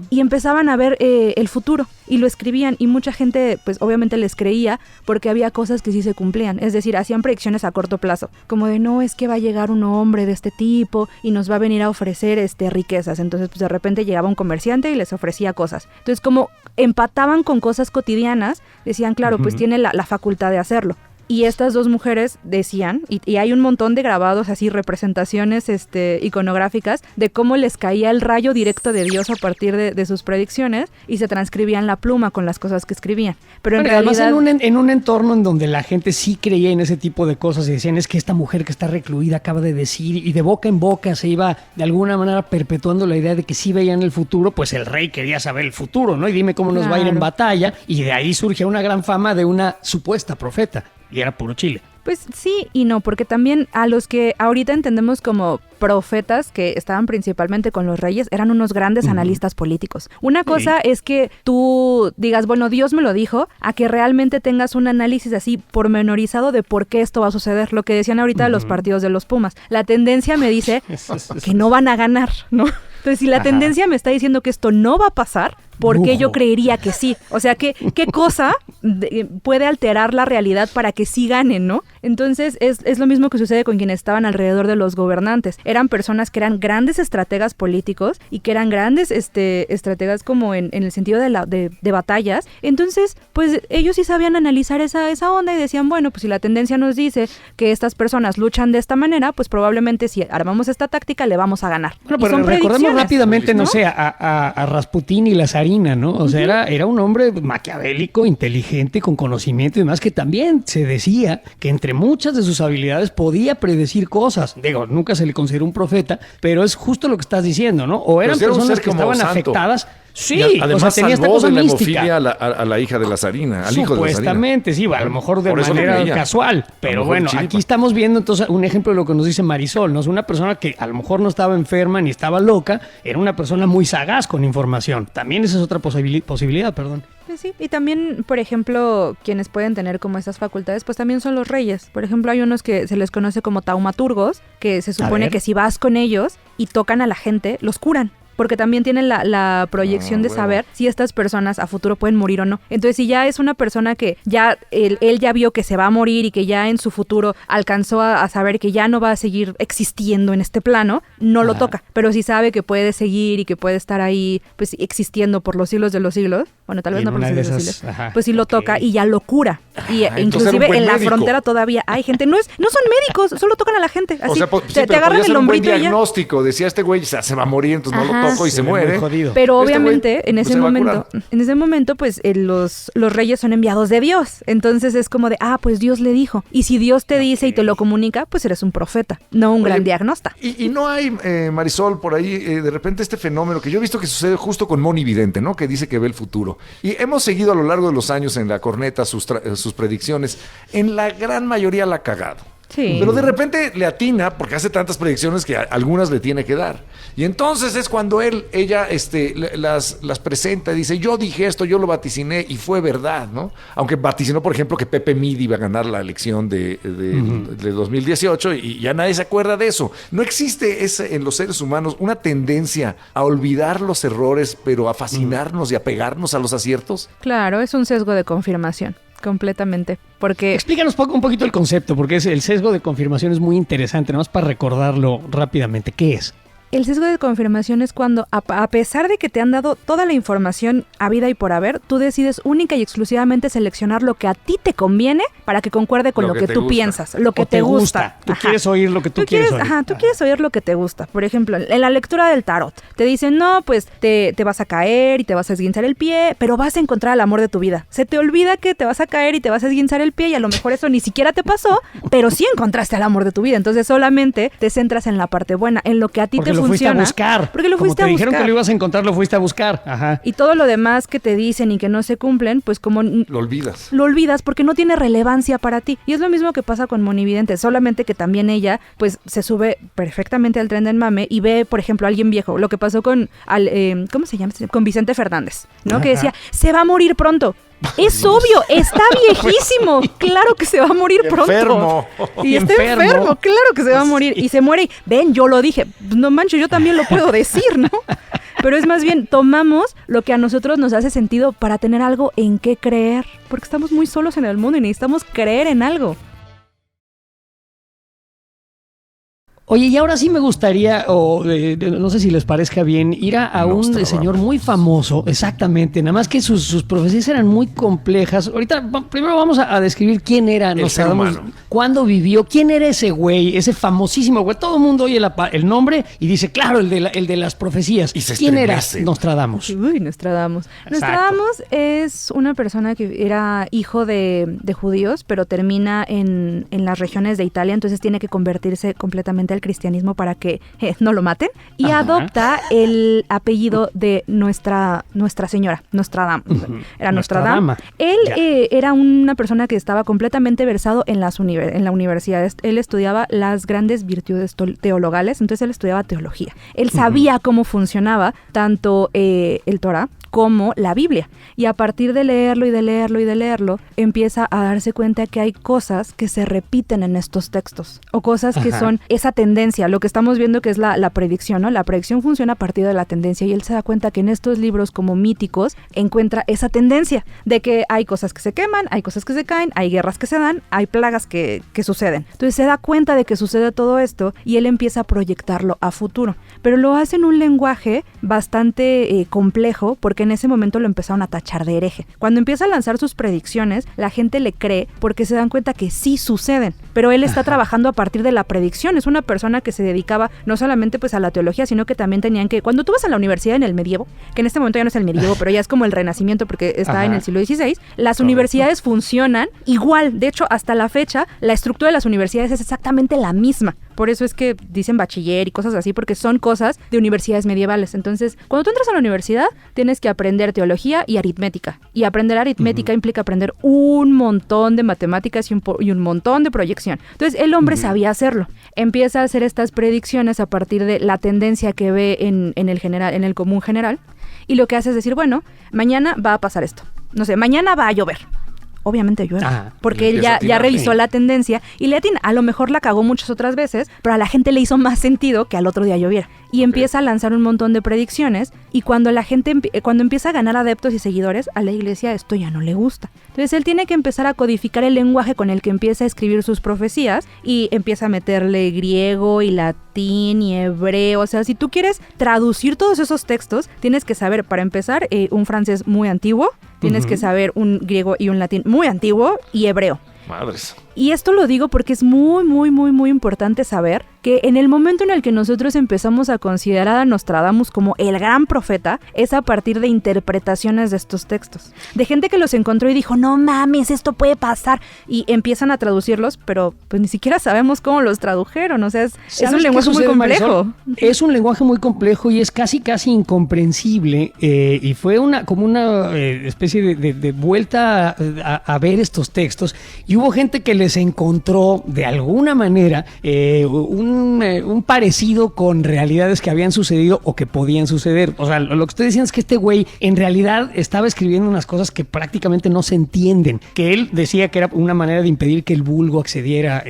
y empezaban a ver el futuro y lo escribían, y mucha gente pues obviamente les creía porque había cosas que sí se cumplían. Es decir, hacían predicciones a corto plazo, como de no, es que va a llegar un hombre de este tipo y nos va a venir a ofrecer riquezas. Entonces pues de repente llegaba un comerciante y les ofrecía cosas. Entonces como empataban con cosas cotidianas, decían claro, pues tiene la facultad de hacerlo. Y estas dos mujeres decían, y hay un montón de grabados así, representaciones iconográficas de cómo les caía el rayo directo de Dios a partir de sus predicciones, y se transcribían la pluma con las cosas que escribían. Pero en realidad, además en un entorno en donde la gente sí creía en ese tipo de cosas y decían, es que esta mujer que está recluida acaba de decir, y de boca en boca se iba de alguna manera perpetuando la idea de que sí veían el futuro, pues el rey quería saber el futuro, ¿no? Y dime cómo nos va a ir en batalla, y de ahí surge una gran fama de una supuesta profeta. Y era puro chile. Pues sí y no, porque también a los que ahorita entendemos como profetas, que estaban principalmente con los reyes, eran unos grandes analistas políticos. Una cosa es que tú digas, bueno, Dios me lo dijo, a que realmente tengas un análisis así pormenorizado de por qué esto va a suceder. Lo que decían ahorita de los partidos de los Pumas. La tendencia me dice que no van a ganar, ¿no? Entonces, si la tendencia me está diciendo que esto no va a pasar, ¿por qué yo creería que sí? O sea, ¿qué cosa puede alterar la realidad para que sí ganen, no? Entonces, es lo mismo que sucede con quienes estaban alrededor de los gobernantes. Eran personas que eran grandes estrategas políticos y que eran grandes estrategas como en el sentido de batallas. Entonces, pues ellos sí sabían analizar esa onda y decían, bueno, pues si la tendencia nos dice que estas personas luchan de esta manera, pues probablemente si armamos esta táctica le vamos a ganar. Bueno, pero recordemos rápidamente, no sé, a Rasputín y la zarina, ¿no? O sea, era un hombre maquiavélico, inteligente, con conocimiento y demás, que también se decía que entre muchas de sus habilidades podía predecir cosas. Digo, nunca se le consideró un profeta, pero es justo lo que estás diciendo, ¿no? O eran personas que estaban afectadas. Sí, además, o sea, tenía esta salvó cosa de la mística. hemofilia a la hija de la zarina, al hijo de la zarina. Supuestamente, sí, a lo mejor de manera casual. Pero bueno, aquí estamos viendo entonces un ejemplo de lo que nos dice Marisol, ¿no? Es una persona que a lo mejor no estaba enferma ni estaba loca, era una persona muy sagaz con información. También esa es otra posibilidad, perdón. Sí, y también, por ejemplo, quienes pueden tener como estas facultades, pues también son los reyes. Por ejemplo, hay unos que se les conoce como taumaturgos, que se supone que si vas con ellos y tocan a la gente, los curan. Porque también tienen la proyección de saber si estas personas a futuro pueden morir o no. Entonces, si ya es una persona que ya él ya vio que se va a morir y que ya en su futuro alcanzó a saber que ya no va a seguir existiendo en este plano, no lo toca. Pero si sabe que puede seguir y que puede estar ahí pues existiendo por los siglos de los siglos, bueno, tal vez no por los siglos de los siglos, pues sí lo toca y ya lo cura. Y inclusive en la frontera todavía hay gente, no son médicos, solo tocan a la gente. Así, o sea, te agarran el hombrito y diagnóstico, decía este güey, se va a morir, entonces no lo toco y se muere. Pero obviamente en ese momento pues los reyes son enviados de Dios. Entonces es como de, pues Dios le dijo. Y si Dios te dice y te lo comunica, pues eres un profeta, no un gran diagnóstico. Y no hay, Marisol, por ahí de repente este fenómeno que yo he visto que sucede justo con Moni Vidente, ¿no? Que dice que ve el futuro. Y hemos seguido a lo largo de los años en la corneta sus predicciones. En la gran mayoría la ha cagado. Sí. Pero de repente le atina porque hace tantas predicciones que algunas le tiene que dar. Y entonces es cuando ella las presenta y dice, yo dije esto, yo lo vaticiné y fue verdad, ¿no? Aunque vaticinó, por ejemplo, que Pepe Midi iba a ganar la elección de 2018 y ya nadie se acuerda de eso. No existe en los seres humanos una tendencia a olvidar los errores, pero a fascinarnos y a pegarnos a los aciertos. Claro, es un sesgo de confirmación. Completamente, porque... Explícanos un poquito el concepto, porque el sesgo de confirmación es muy interesante, nada más para recordarlo rápidamente. ¿Qué es? El sesgo de confirmación es cuando, a pesar de que te han dado toda la información habida y por haber, tú decides única y exclusivamente seleccionar lo que a ti te conviene para que concuerde con lo que tú piensas, lo que te gusta. Tú quieres oír lo que tú quieres oír. Tú quieres oír lo que te gusta. Por ejemplo, en la lectura del tarot, te dicen, no, pues te vas a caer y te vas a esguinzar el pie, pero vas a encontrar el amor de tu vida. Se te olvida que te vas a caer y te vas a esguinzar el pie y a lo mejor eso ni siquiera te pasó, pero sí encontraste el amor de tu vida. Entonces solamente te centras en la parte buena, en lo que a ti te funciona. Fuiste a buscar. Porque lo fuiste a buscar. Como te dijeron que lo ibas a encontrar, lo fuiste a buscar. Ajá. Y todo lo demás que te dicen y que no se cumplen, pues como... Lo olvidas. Lo olvidas porque no tiene relevancia para ti. Y es lo mismo que pasa con Monividente, solamente que también ella, pues, se sube perfectamente al tren del mame y ve, por ejemplo, a alguien viejo. Lo que pasó con, ¿cómo se llama? Con Vicente Fernández, ¿no? Ajá. Que decía, se va a morir pronto. Es obvio, está viejísimo. Claro que se va a morir pronto. Enfermo. Y está enfermo, claro que se va a morir. Y se muere. Ven, yo lo dije. No manches, yo también lo puedo decir, ¿no? Pero es más bien, tomamos lo que a nosotros nos hace sentido para tener algo en qué creer. Porque estamos muy solos en el mundo y necesitamos creer en algo. Oye, y ahora sí me gustaría, no sé si les parezca bien, ir a un señor muy famoso, exactamente, nada más que sus profecías eran muy complejas. Ahorita primero vamos a describir quién era Nostradamus, cuándo vivió, quién era ese güey, ese famosísimo güey. Todo el mundo oye el nombre y dice, claro, el de las profecías. Y se ¿Quién era estremece. Nostradamus? Uy, Nostradamus. Exacto. Nostradamus es una persona que era hijo de judíos, pero termina en las regiones de Italia, entonces tiene que convertirse completamente al cristianismo para que no lo maten, y adopta el apellido de nuestra señora, Nostradamus. Era Nostradamus. Él era una persona que estaba completamente versado en la universidad. Él estudiaba las grandes virtudes teologales, entonces él estudiaba teología. Él sabía cómo funcionaba tanto el Torah como la Biblia. Y a partir de leerlo y de leerlo y de leerlo, empieza a darse cuenta que hay cosas que se repiten en estos textos, o cosas que son esa tendencia, lo que estamos viendo que es la predicción, ¿no? La predicción funciona a partir de la tendencia, y él se da cuenta que en estos libros como míticos encuentra esa tendencia de que hay cosas que se queman, hay cosas que se caen, hay guerras que se dan, hay plagas que suceden. Entonces se da cuenta de que sucede todo esto y él empieza a proyectarlo a futuro, pero lo hace en un lenguaje bastante complejo, porque en ese momento lo empezaron a tachar de hereje. Cuando empieza a lanzar sus predicciones, la gente le cree porque se dan cuenta que sí suceden, pero él está trabajando a partir de la predicción. Es una persona que se dedicaba no solamente pues a la teología, sino que también tenían que, cuando tú vas a la universidad en el medievo, que en este momento ya no es el medievo, pero ya es como el Renacimiento porque está en el siglo XVI, las universidades funcionan igual. De hecho, hasta la fecha, la estructura de las universidades es exactamente la misma. Por eso es que dicen bachiller y cosas así, porque son cosas de universidades medievales. Entonces, cuando tú entras a la universidad, tienes que aprender teología y aritmética. Y aprender aritmética implica aprender un montón de matemáticas y un montón de proyección. Entonces, el hombre sabía hacerlo. Empieza a hacer estas predicciones a partir de la tendencia que ve en el común general. Y lo que hace es decir, bueno, mañana va a pasar esto. No sé, mañana va a llover. Obviamente llueve, porque él ya revisó la tendencia y le atina. A lo mejor la cagó muchas otras veces, pero a la gente le hizo más sentido que al otro día lloviera. Y empieza a lanzar un montón de predicciones, y cuando la gente cuando empieza a ganar adeptos y seguidores, a la iglesia esto ya no le gusta. Entonces él tiene que empezar a codificar el lenguaje con el que empieza a escribir sus profecías, y empieza a meterle griego y latín y hebreo. O sea, si tú quieres traducir todos esos textos, tienes que saber, para empezar, un francés muy antiguo, tienes que saber un griego y un latín muy antiguo y hebreo. Madres. Y esto lo digo porque es muy, muy, muy, muy importante saber que en el momento en el que nosotros empezamos a considerar a Nostradamus como el gran profeta, es a partir de interpretaciones de estos textos. De gente que los encontró y dijo, no mames, esto puede pasar. Y empiezan a traducirlos, pero pues ni siquiera sabemos cómo los tradujeron. O sea, es un lenguaje muy complejo. Marisol? Es un lenguaje muy complejo y es casi incomprensible. Y fue como una especie de vuelta a ver estos textos. Y hubo gente que Aristóteles encontró de alguna manera un parecido con realidades que habían sucedido o que podían suceder. O sea, lo que estoy diciendo es que este güey en realidad estaba escribiendo unas cosas que prácticamente no se entienden, que él decía que era una manera de impedir que el vulgo accediera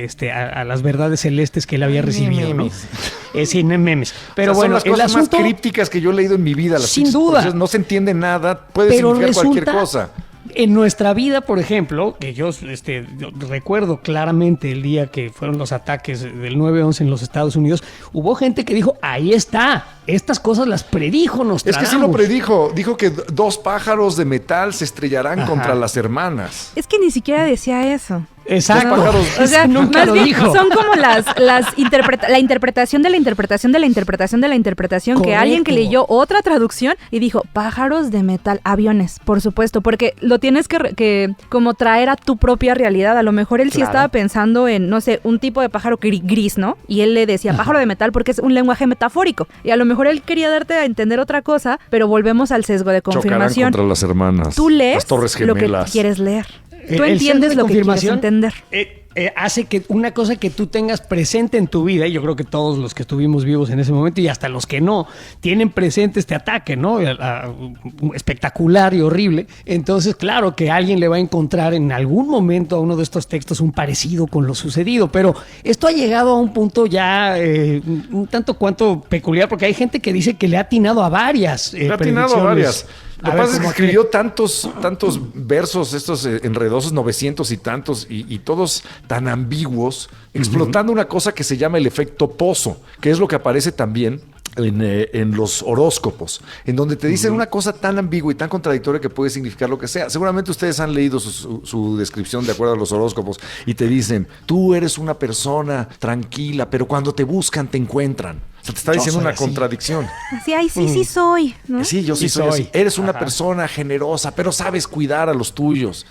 a las verdades celestes que él había recibido, ¿no? Sí, memes. Pero o sea, bueno, son las cosas asunto, más crípticas que yo he leído en mi vida. Sin duda. No se entiende nada, puede pero significar resulta, cualquier cosa. En nuestra vida, por ejemplo, que yo recuerdo claramente el día que fueron los ataques del 9/11 en los Estados Unidos, hubo gente que dijo, ahí está, estas cosas las predijo Nostradamus. Es que sí lo predijo, dijo que 2 pájaros de metal se estrellarán contra las hermanas. Es que ni siquiera decía eso. Exacto. O sea, nunca más lo bien dijo. son como la interpretación de la interpretación de la interpretación de la interpretación. Correcto. Que alguien que leyó otra traducción y dijo, pájaros de metal, aviones, por supuesto, porque lo tienes que como traer a tu propia realidad. A lo mejor él sí estaba pensando en, no sé, un tipo de pájaro gris, ¿no? Y él le decía pájaro de metal porque es un lenguaje metafórico. Y a lo mejor él quería darte a entender otra cosa, pero volvemos al sesgo de confirmación. Chocarán contra las hermanas. Tú lees las torres lo que gemelas. quieres leer. Tú El entiendes sesgo lo de que quieres confirmación, entender. hace que una cosa que tú tengas presente en tu vida, y yo creo que todos los que estuvimos vivos en ese momento y hasta los que no, tienen presente este ataque, ¿no? Espectacular y horrible. Entonces, claro que alguien le va a encontrar en algún momento a uno de estos textos un parecido con lo sucedido, pero esto ha llegado a un punto ya un tanto cuanto peculiar, porque hay gente que dice que le ha atinado a varias Le ha atinado a varias. Lo que pasa es que ¿cómo escribió tantos versos, estos enredosos, 900 y tantos, y todos tan ambiguos, explotando una cosa que se llama el efecto Pozo, que es lo que aparece también en los horóscopos, en donde te dicen una cosa tan ambigua y tan contradictoria que puede significar lo que sea. Seguramente ustedes han leído su descripción de acuerdo a los horóscopos y te dicen, tú eres una persona tranquila, pero cuando te buscan te encuentran. O sea, te está diciendo una contradicción. Así, ay, sí soy, ¿no? Sí, yo sí soy así. Eres una persona generosa, pero sabes cuidar a los tuyos.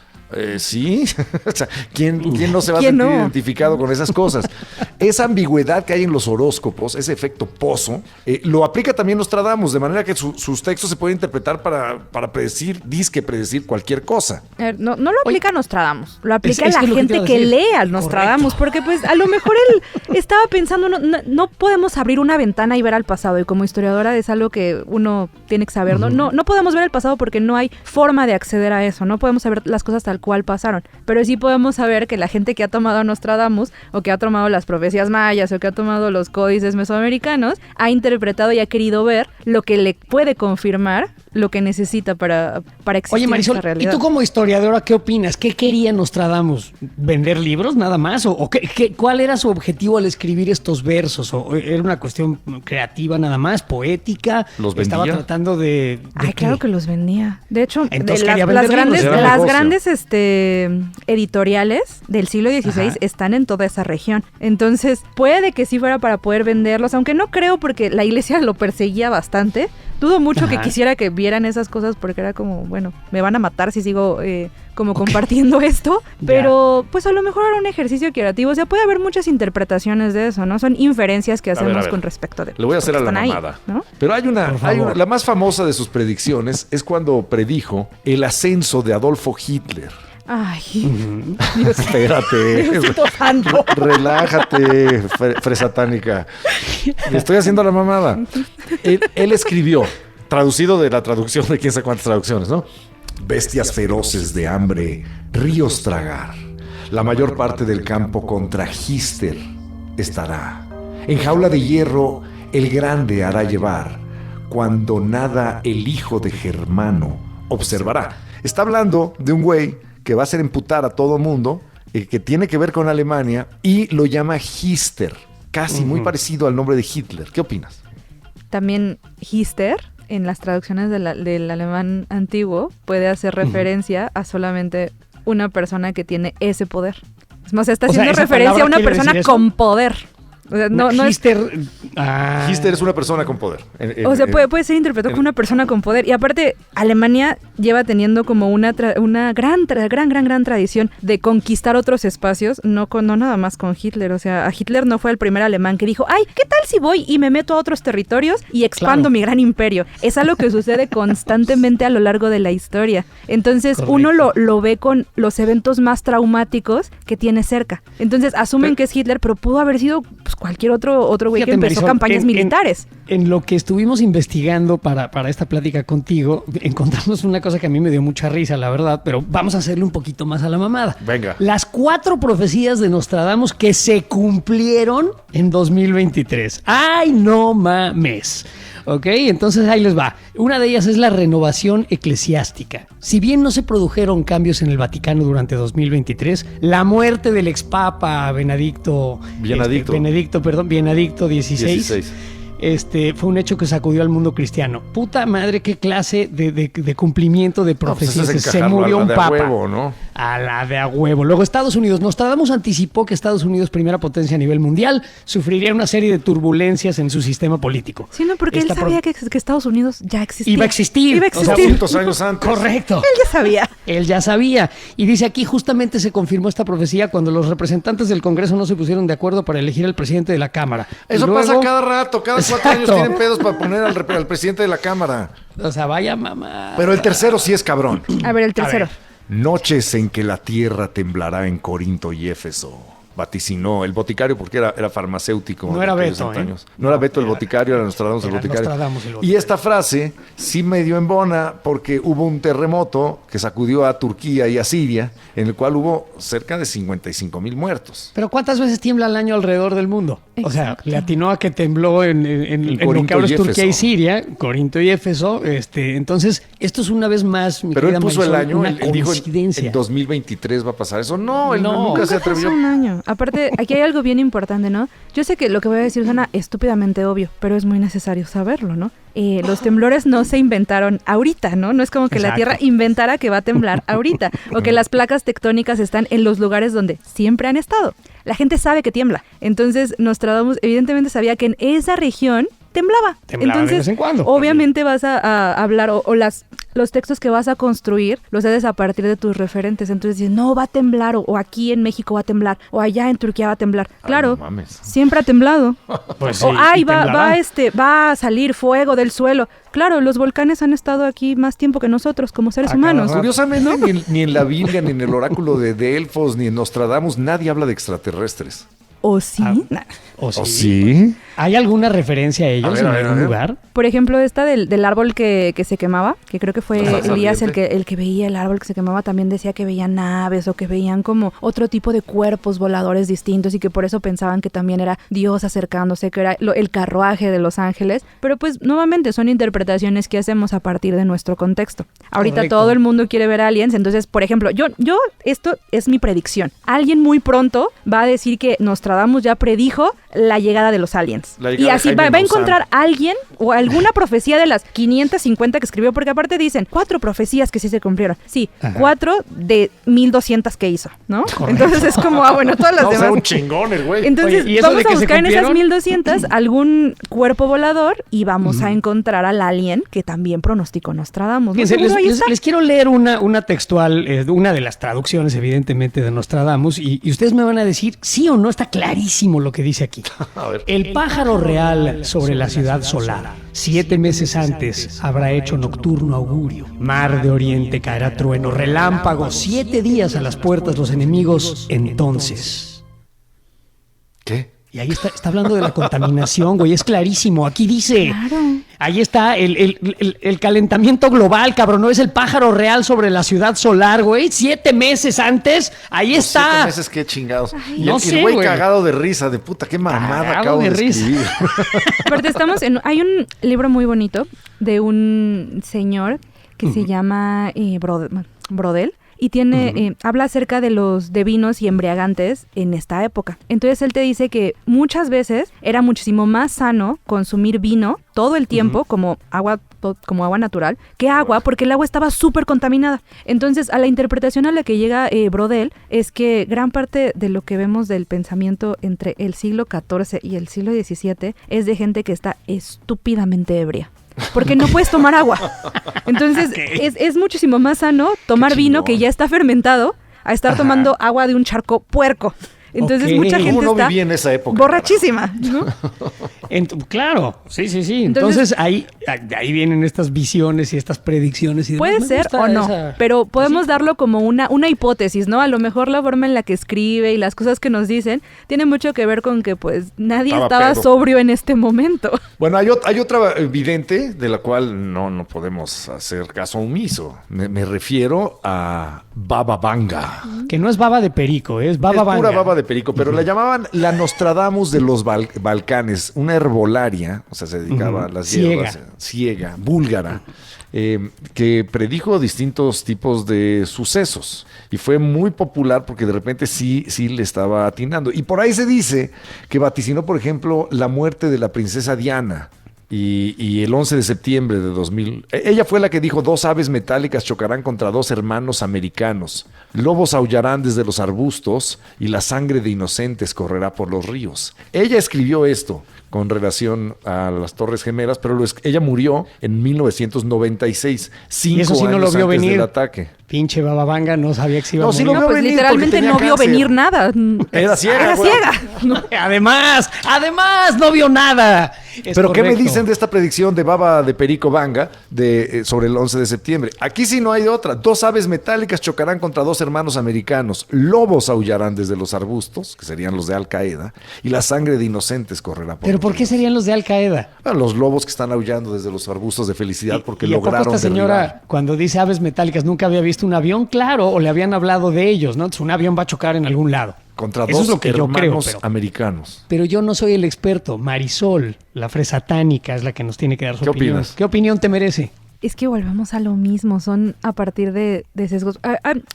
Sí, o sea, ¿quién no se va a sentir identificado con esas cosas? Esa ambigüedad que hay en los horóscopos, ese efecto Pozo, lo aplica también Nostradamus, de manera que sus textos se pueden interpretar para predecir cualquier cosa. No lo aplica Nostradamus, lo aplica es la que lo que gente te iba a que decir. lee al Nostradamus, porque pues a lo mejor él estaba pensando, no podemos abrir una ventana y ver al pasado, y como historiadora es algo que uno tiene que saber, no podemos ver el pasado porque no hay forma de acceder a eso, no podemos saber las cosas tal cual pasaron, pero sí podemos saber que la gente que ha tomado a Nostradamus o que ha tomado las profecías mayas o que ha tomado los códices mesoamericanos ha interpretado y ha querido ver lo que le puede confirmar lo que necesita para existir. Oye, Marisol, esta realidad. ¿y tú como historiadora qué opinas? ¿Qué quería Nostradamus? ¿Vender libros nada más? ¿O cuál era su objetivo al escribir estos versos? ¿O era una cuestión creativa nada más, poética? ¿Los vendía? ¿Estaba tratando de Ay, claro que los vendía. De hecho, Entonces, las quería vender libros, era las negocio. grandes editoriales del siglo XVI están en toda esa región. Entonces, puede que sí fuera para poder venderlos, aunque no creo porque la iglesia lo perseguía bastante. Dudo mucho que quisiera que vieran esas cosas porque era como, bueno, me van a matar si sigo como compartiendo esto, pero pues a lo mejor era un ejercicio creativo. O sea, puede haber muchas interpretaciones de eso, ¿no? Son inferencias que hacemos a ver. con respecto de... Le voy a hacer a la están ahí, mamada. ¿no? Pero hay una, la más famosa de sus predicciones es cuando predijo el ascenso de Adolfo Hitler. Ay, Espérate. Diosito santo. Relájate, fresatánica. Le estoy haciendo la mamada. Él escribió, traducido de la traducción de quién sabe cuántas traducciones, ¿no? Bestias feroces de hambre, ríos tragar. La mayor parte del campo contra Hister estará. En jaula de hierro el grande hará llevar. Cuando nada el hijo de Germano observará. Está hablando de un güey que va a hacer emputar a todo mundo, que tiene que ver con Alemania, y lo llama Hister, casi muy parecido al nombre de Hitler. ¿Qué opinas? También Hister, en las traducciones del alemán antiguo, puede hacer referencia a solamente una persona que tiene ese poder. Es más, está haciendo esa referencia a palabra una quiere persona decir eso. con poder. O sea, no es... Hitler, Hitler es una persona con poder. O sea, puede ser interpretado como una persona con poder. Y aparte, Alemania lleva teniendo como una gran tradición de conquistar otros espacios, no nada más con Hitler. O sea, a Hitler no fue el primer alemán que dijo, ay, ¿qué tal si voy y me meto a otros territorios y expando mi gran imperio? Es algo que sucede constantemente a lo largo de la historia. Entonces, uno lo ve con los eventos más traumáticos que tiene cerca. Entonces, asumen que es Hitler, pero pudo haber sido pues, cualquier otro güey que empezó Marisol, campañas militares. En lo que estuvimos investigando para esta plática contigo, encontramos una cosa que a mí me dio mucha risa, la verdad, pero vamos a hacerle un poquito más a la mamada. Venga. Las 4 profecías de Nostradamus que se cumplieron en 2023. ¡Ay, no mames! Ok, entonces ahí les va. Una de ellas es la renovación eclesiástica. Si bien no se produjeron cambios en el Vaticano durante 2023, la muerte del expapa Benedicto XVI. Fue un hecho que sacudió al mundo cristiano. Puta madre, qué clase de cumplimiento de profecías. Pues se murió un papa. Huevo, ¿no? A la de a huevo. Luego Estados Unidos. Nostradamus anticipó que Estados Unidos, primera potencia a nivel mundial, sufriría una serie de turbulencias en su sistema político. Sí, no, porque él sabía que Estados Unidos ya existía. Iba a existir. O sea, 200 años antes. Correcto. Él ya sabía. Y dice aquí, justamente se confirmó esta profecía cuando los representantes del Congreso no se pusieron de acuerdo para elegir al presidente de la Cámara. Eso pasa cada rato, cada 4 años Exacto. tienen pedos para poner al presidente de la Cámara. O sea, vaya mamá. Pero el tercero sí es cabrón. A ver, el tercero. Noches en que la tierra temblará en Corinto y Éfeso. Vaticinó el boticario porque era farmacéutico. No era Beto, No era Beto el boticario, era Nostradamus el boticario. Y esta frase sí me dio en bona porque hubo un terremoto que sacudió a Turquía y a Siria, en el cual hubo cerca de 55,000 muertos. Pero ¿cuántas veces tiembla al año alrededor del mundo? Exacto. O sea, le atinó a que tembló en lo que ahora es Turquía y Siria, Corinto y Éfeso. Entonces, esto es una vez más, pero él puso Marisol, el año, una él dijo coincidencia. en 2023 va a pasar eso. No, él nunca se atrevió. Un año. Aparte, aquí hay algo bien importante, ¿no? Yo sé que lo que voy a decir suena estúpidamente obvio, pero es muy necesario saberlo, ¿no? Los temblores no se inventaron ahorita, ¿no? No es como que la Tierra inventara que va a temblar ahorita, o que las placas tectónicas están en los lugares donde siempre han estado. La gente sabe que tiembla. Entonces, Nostradamus evidentemente sabía que en esa región temblaba. Entonces, de vez en cuando. Obviamente vas a hablar los textos que vas a construir los haces a partir de tus referentes. Entonces dices, no, va a temblar, o aquí en México va a temblar, o allá en Turquía va a temblar. Claro, no mames. siempre ha temblado. Pues sí, O va a salir fuego del suelo. Claro, los volcanes han estado aquí más tiempo que nosotros como seres humanos. Curiosamente, ni en la Biblia, ni en el oráculo de Delfos, ni en Nostradamus, nadie habla de extraterrestres. ¿O sí? ¿O sí? sí? ¿Hay alguna referencia a ellos en algún lugar? Por ejemplo, esta del árbol que se quemaba, que creo que fue Elías el que veía el árbol que se quemaba, también decía que veían naves o que veían como otro tipo de cuerpos voladores distintos y que por eso pensaban que también era Dios acercándose, que era el carruaje de los ángeles. Pero pues nuevamente son interpretaciones que hacemos a partir de nuestro contexto. Ahorita Correcto. todo el mundo quiere ver aliens, entonces, por ejemplo, yo esto es mi predicción. Alguien muy pronto va a decir que Nostradamus ya predijo la llegada de los aliens. Y así va a encontrar a alguien o alguna profecía de las 550 que escribió, porque aparte dicen 4 profecías que sí se cumplieron. Sí, 4 de 1200 que hizo, ¿no? Correcto. Entonces es como, bueno, todas las No, demás. fue un chingón el güey. Entonces, Oye, ¿y eso vamos de que a se buscar en esas cumplieron? 1200 algún cuerpo volador y vamos a encontrar al alien que también pronosticó Nostradamus. Fíjense, Seguro ahí está. les quiero leer una textual, una de las traducciones, evidentemente, de Nostradamus, y ustedes me van a decir sí o no, está clarísimo lo que dice aquí. A ver. El pájaro real sobre la ciudad solar, 7 meses antes habrá hecho nocturno augurio. Mar de oriente caerá trueno, relámpago, 7 días a las puertas los enemigos, entonces. ¿Qué? Y ahí está hablando de la contaminación, güey, es clarísimo. Aquí dice, Claro. ahí está el calentamiento global, cabrón, no es el pájaro real sobre la ciudad solar, güey. 7 meses antes, ahí Los 7 está. meses, qué chingados. Y no el sé, güey güey. cagado de risa, de puta, qué mamada Cagado acabo de de risa. escribir. Aparte hay un libro muy bonito de un señor que se llama Brodel. y tiene habla acerca de vinos y embriagantes en esta época. Entonces él te dice que muchas veces era muchísimo más sano consumir vino todo el tiempo como agua natural que agua, porque el agua estaba súper contaminada. Entonces, a la interpretación a la que llega Braudel es que gran parte de lo que vemos del pensamiento entre el siglo XIV y el siglo XVII es de gente que está estúpidamente ebria. Porque no puedes tomar agua. Entonces, es muchísimo más sano tomar vino que ya está fermentado a estar tomando agua de un charco puerco. Entonces mucha gente no está vivía en esa época, borrachísima, ¿no? Claro, sí. Entonces ahí vienen estas visiones y estas predicciones. Y puede ser o no, pero podemos darlo como una hipótesis, ¿no? A lo mejor la forma en la que escribe y las cosas que nos dicen tiene mucho que ver con que pues nadie estaba sobrio en este momento. Bueno, hay otra evidente de la cual no podemos hacer caso omiso. Me refiero a Baba Vanga. Que no es baba de perico, es Baba Vanga. Es pura baba de perico, pero la llamaban la Nostradamus de los Balcanes, una herbolaria, o sea, se dedicaba a las hierbas, ciega, búlgara, que predijo distintos tipos de sucesos y fue muy popular porque de repente sí le estaba atinando. Y por ahí se dice que vaticinó, por ejemplo, la muerte de la princesa Diana. Y el 11 de septiembre de 2000, ella fue la que dijo: 2 aves metálicas chocarán contra 2 hermanos americanos, lobos aullarán desde los arbustos y la sangre de inocentes correrá por los ríos. Ella escribió esto con relación a las Torres Gemelas, pero ella murió en 1996, 5 años no lo vio antes venir. del ataque. Pinche Baba Vanga no sabía que se iba a morir. Sí lo vio pues venir, literalmente no vio cáncer. venir nada. Era ciega. Además, no vio nada. Pero ¿qué me dicen de esta predicción de Baba de Perico Vanga sobre el 11 de septiembre? Aquí sí no hay otra. 2 aves metálicas chocarán contra 2 hermanos americanos. Lobos aullarán desde los arbustos, que serían los de Al Qaeda, y la sangre de inocentes correrá por ¿Pero por qué serían los de Al Qaeda? Los lobos que están aullando desde los arbustos de felicidad porque ¿Y a poco lograron esta señora, derribar? cuando dice aves metálicas, nunca había visto un avión? Claro, o le habían hablado de ellos, ¿no? Entonces un avión va a chocar en algún lado. Contra Eso 2 es lo que yo hermanos creo, americanos. Pero yo no soy el experto. Marisol, la fresatánica, es la que nos tiene que dar su ¿Qué opinión. opinas? ¿Qué opinión te merece? Es que volvemos a lo mismo, son a partir de sesgos.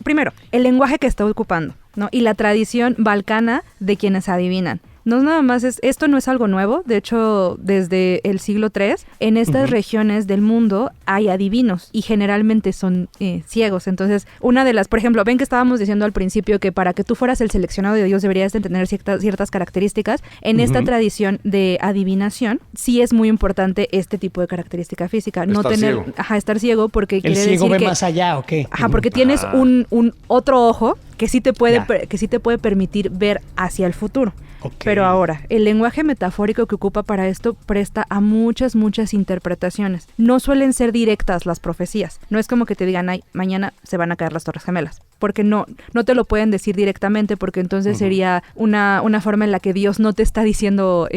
Primero, el lenguaje que está ocupando, ¿no? Y la tradición balcana de quienes adivinan. No nada más esto no es algo nuevo, de hecho desde el siglo III en estas regiones del mundo hay adivinos y generalmente son ciegos. Entonces una de las, por ejemplo, ven que estábamos diciendo al principio que para que tú fueras el seleccionado de Dios deberías de tener ciertas características. En esta tradición de adivinación sí es muy importante este tipo de característica física, no tener, estar ciego porque ¿El quiere ciego decir ve que más allá o qué? porque tienes un otro ojo que sí te puede permitir ver hacia el futuro. Okay. Pero ahora, el lenguaje metafórico que ocupa para esto presta a muchas interpretaciones. No suelen ser directas las profecías. No es como que te digan, ay, mañana se van a caer las Torres Gemelas. Porque no te lo pueden decir directamente, porque entonces sería una forma en la que Dios no te está diciendo,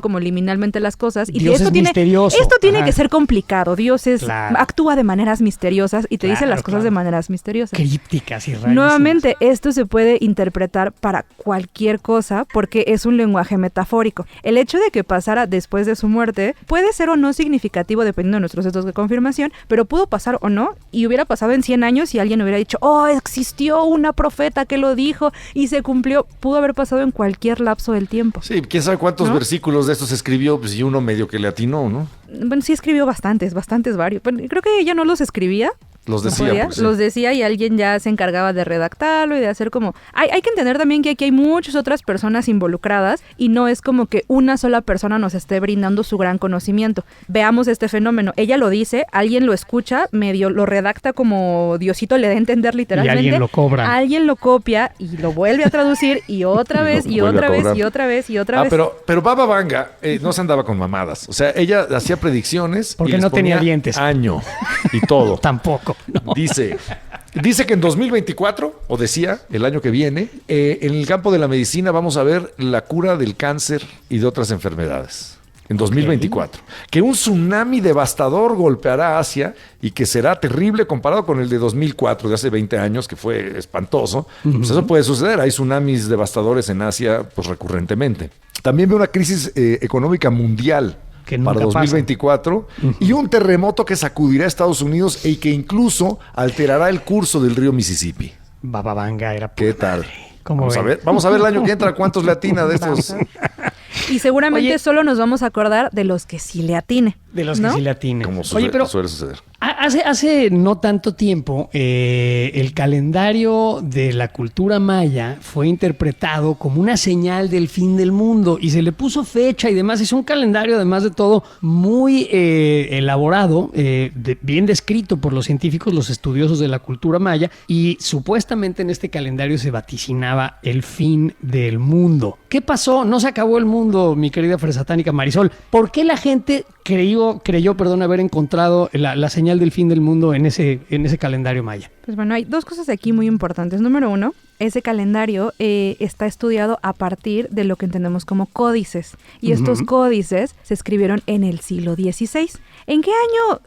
como liminalmente las cosas. Y Dios es misterioso. Esto tiene que ser complicado. Dios actúa de maneras misteriosas y te dice las cosas de maneras misteriosas. Crípticas y rarísimas. Nuevamente, esto se puede interpretar para cualquier cosa porque es un lenguaje metafórico. El hecho de que pasara después de su muerte puede ser o no significativo dependiendo de nuestros datos de confirmación, pero pudo pasar o no, y hubiera pasado en 100 años y alguien hubiera dicho, existió una profeta que lo dijo y se cumplió. Pudo haber pasado en cualquier lapso del tiempo. Sí, quién sabe cuántos versículos de estos escribió, pues, y uno medio que le atinó, ¿no? Bueno, sí escribió bastantes varios. Bueno, creo que ella no los escribía. Los decía. Pues, sí. Los decía y alguien ya se encargaba de redactarlo y de hacer como... Hay que entender también que aquí hay muchas otras personas involucradas y no es como que una sola persona nos esté brindando su gran conocimiento. Veamos este fenómeno. Ella lo dice, alguien lo escucha, medio lo redacta como Diosito le da a entender literalmente. Y alguien lo cobra. Alguien lo copia y lo vuelve a traducir y otra vez y otra vez y otra vez y otra vez. Pero Baba Vanga no se andaba con mamadas. O sea, ella hacía predicciones. Porque no tenía dientes. Año y todo. Tampoco. No. Dice que en 2024, o decía, el año que viene, en el campo de la medicina vamos a ver la cura del cáncer y de otras enfermedades. En 2024. Que un tsunami devastador golpeará Asia y que será terrible comparado con el de 2004, de hace 20 años, que fue espantoso. Pues eso puede suceder. Hay tsunamis devastadores en Asia, pues recurrentemente. También ve una crisis económica mundial. que nunca para 2024 y un terremoto que sacudirá a Estados Unidos y que incluso alterará el curso del río Mississippi. Bababanga era... ¿Qué tal? Vamos Vamos a ver el año que entra cuántos le atina de estos. Y seguramente Oye, solo nos vamos a acordar de los que sí le atine. de los ¿no? que sí le atine. Como Oye, pero suele suceder. hace no tanto tiempo, el calendario de la cultura maya fue interpretado como una señal del fin del mundo y se le puso fecha y demás. Es un calendario, además de todo, muy elaborado, bien descrito por los científicos, los estudiosos de la cultura maya, y supuestamente en este calendario se vaticinaba el fin del mundo. ¿Qué pasó? No se acabó el mundo, mi querida Fresatánica Marisol. ¿Por qué la gente creyó haber encontrado la señal del fin del mundo en ese calendario maya? Pues bueno, hay dos cosas aquí muy importantes. Número uno, ese calendario está estudiado a partir de lo que entendemos como códices. Y estos códices se escribieron en el siglo XVI. ¿En qué año,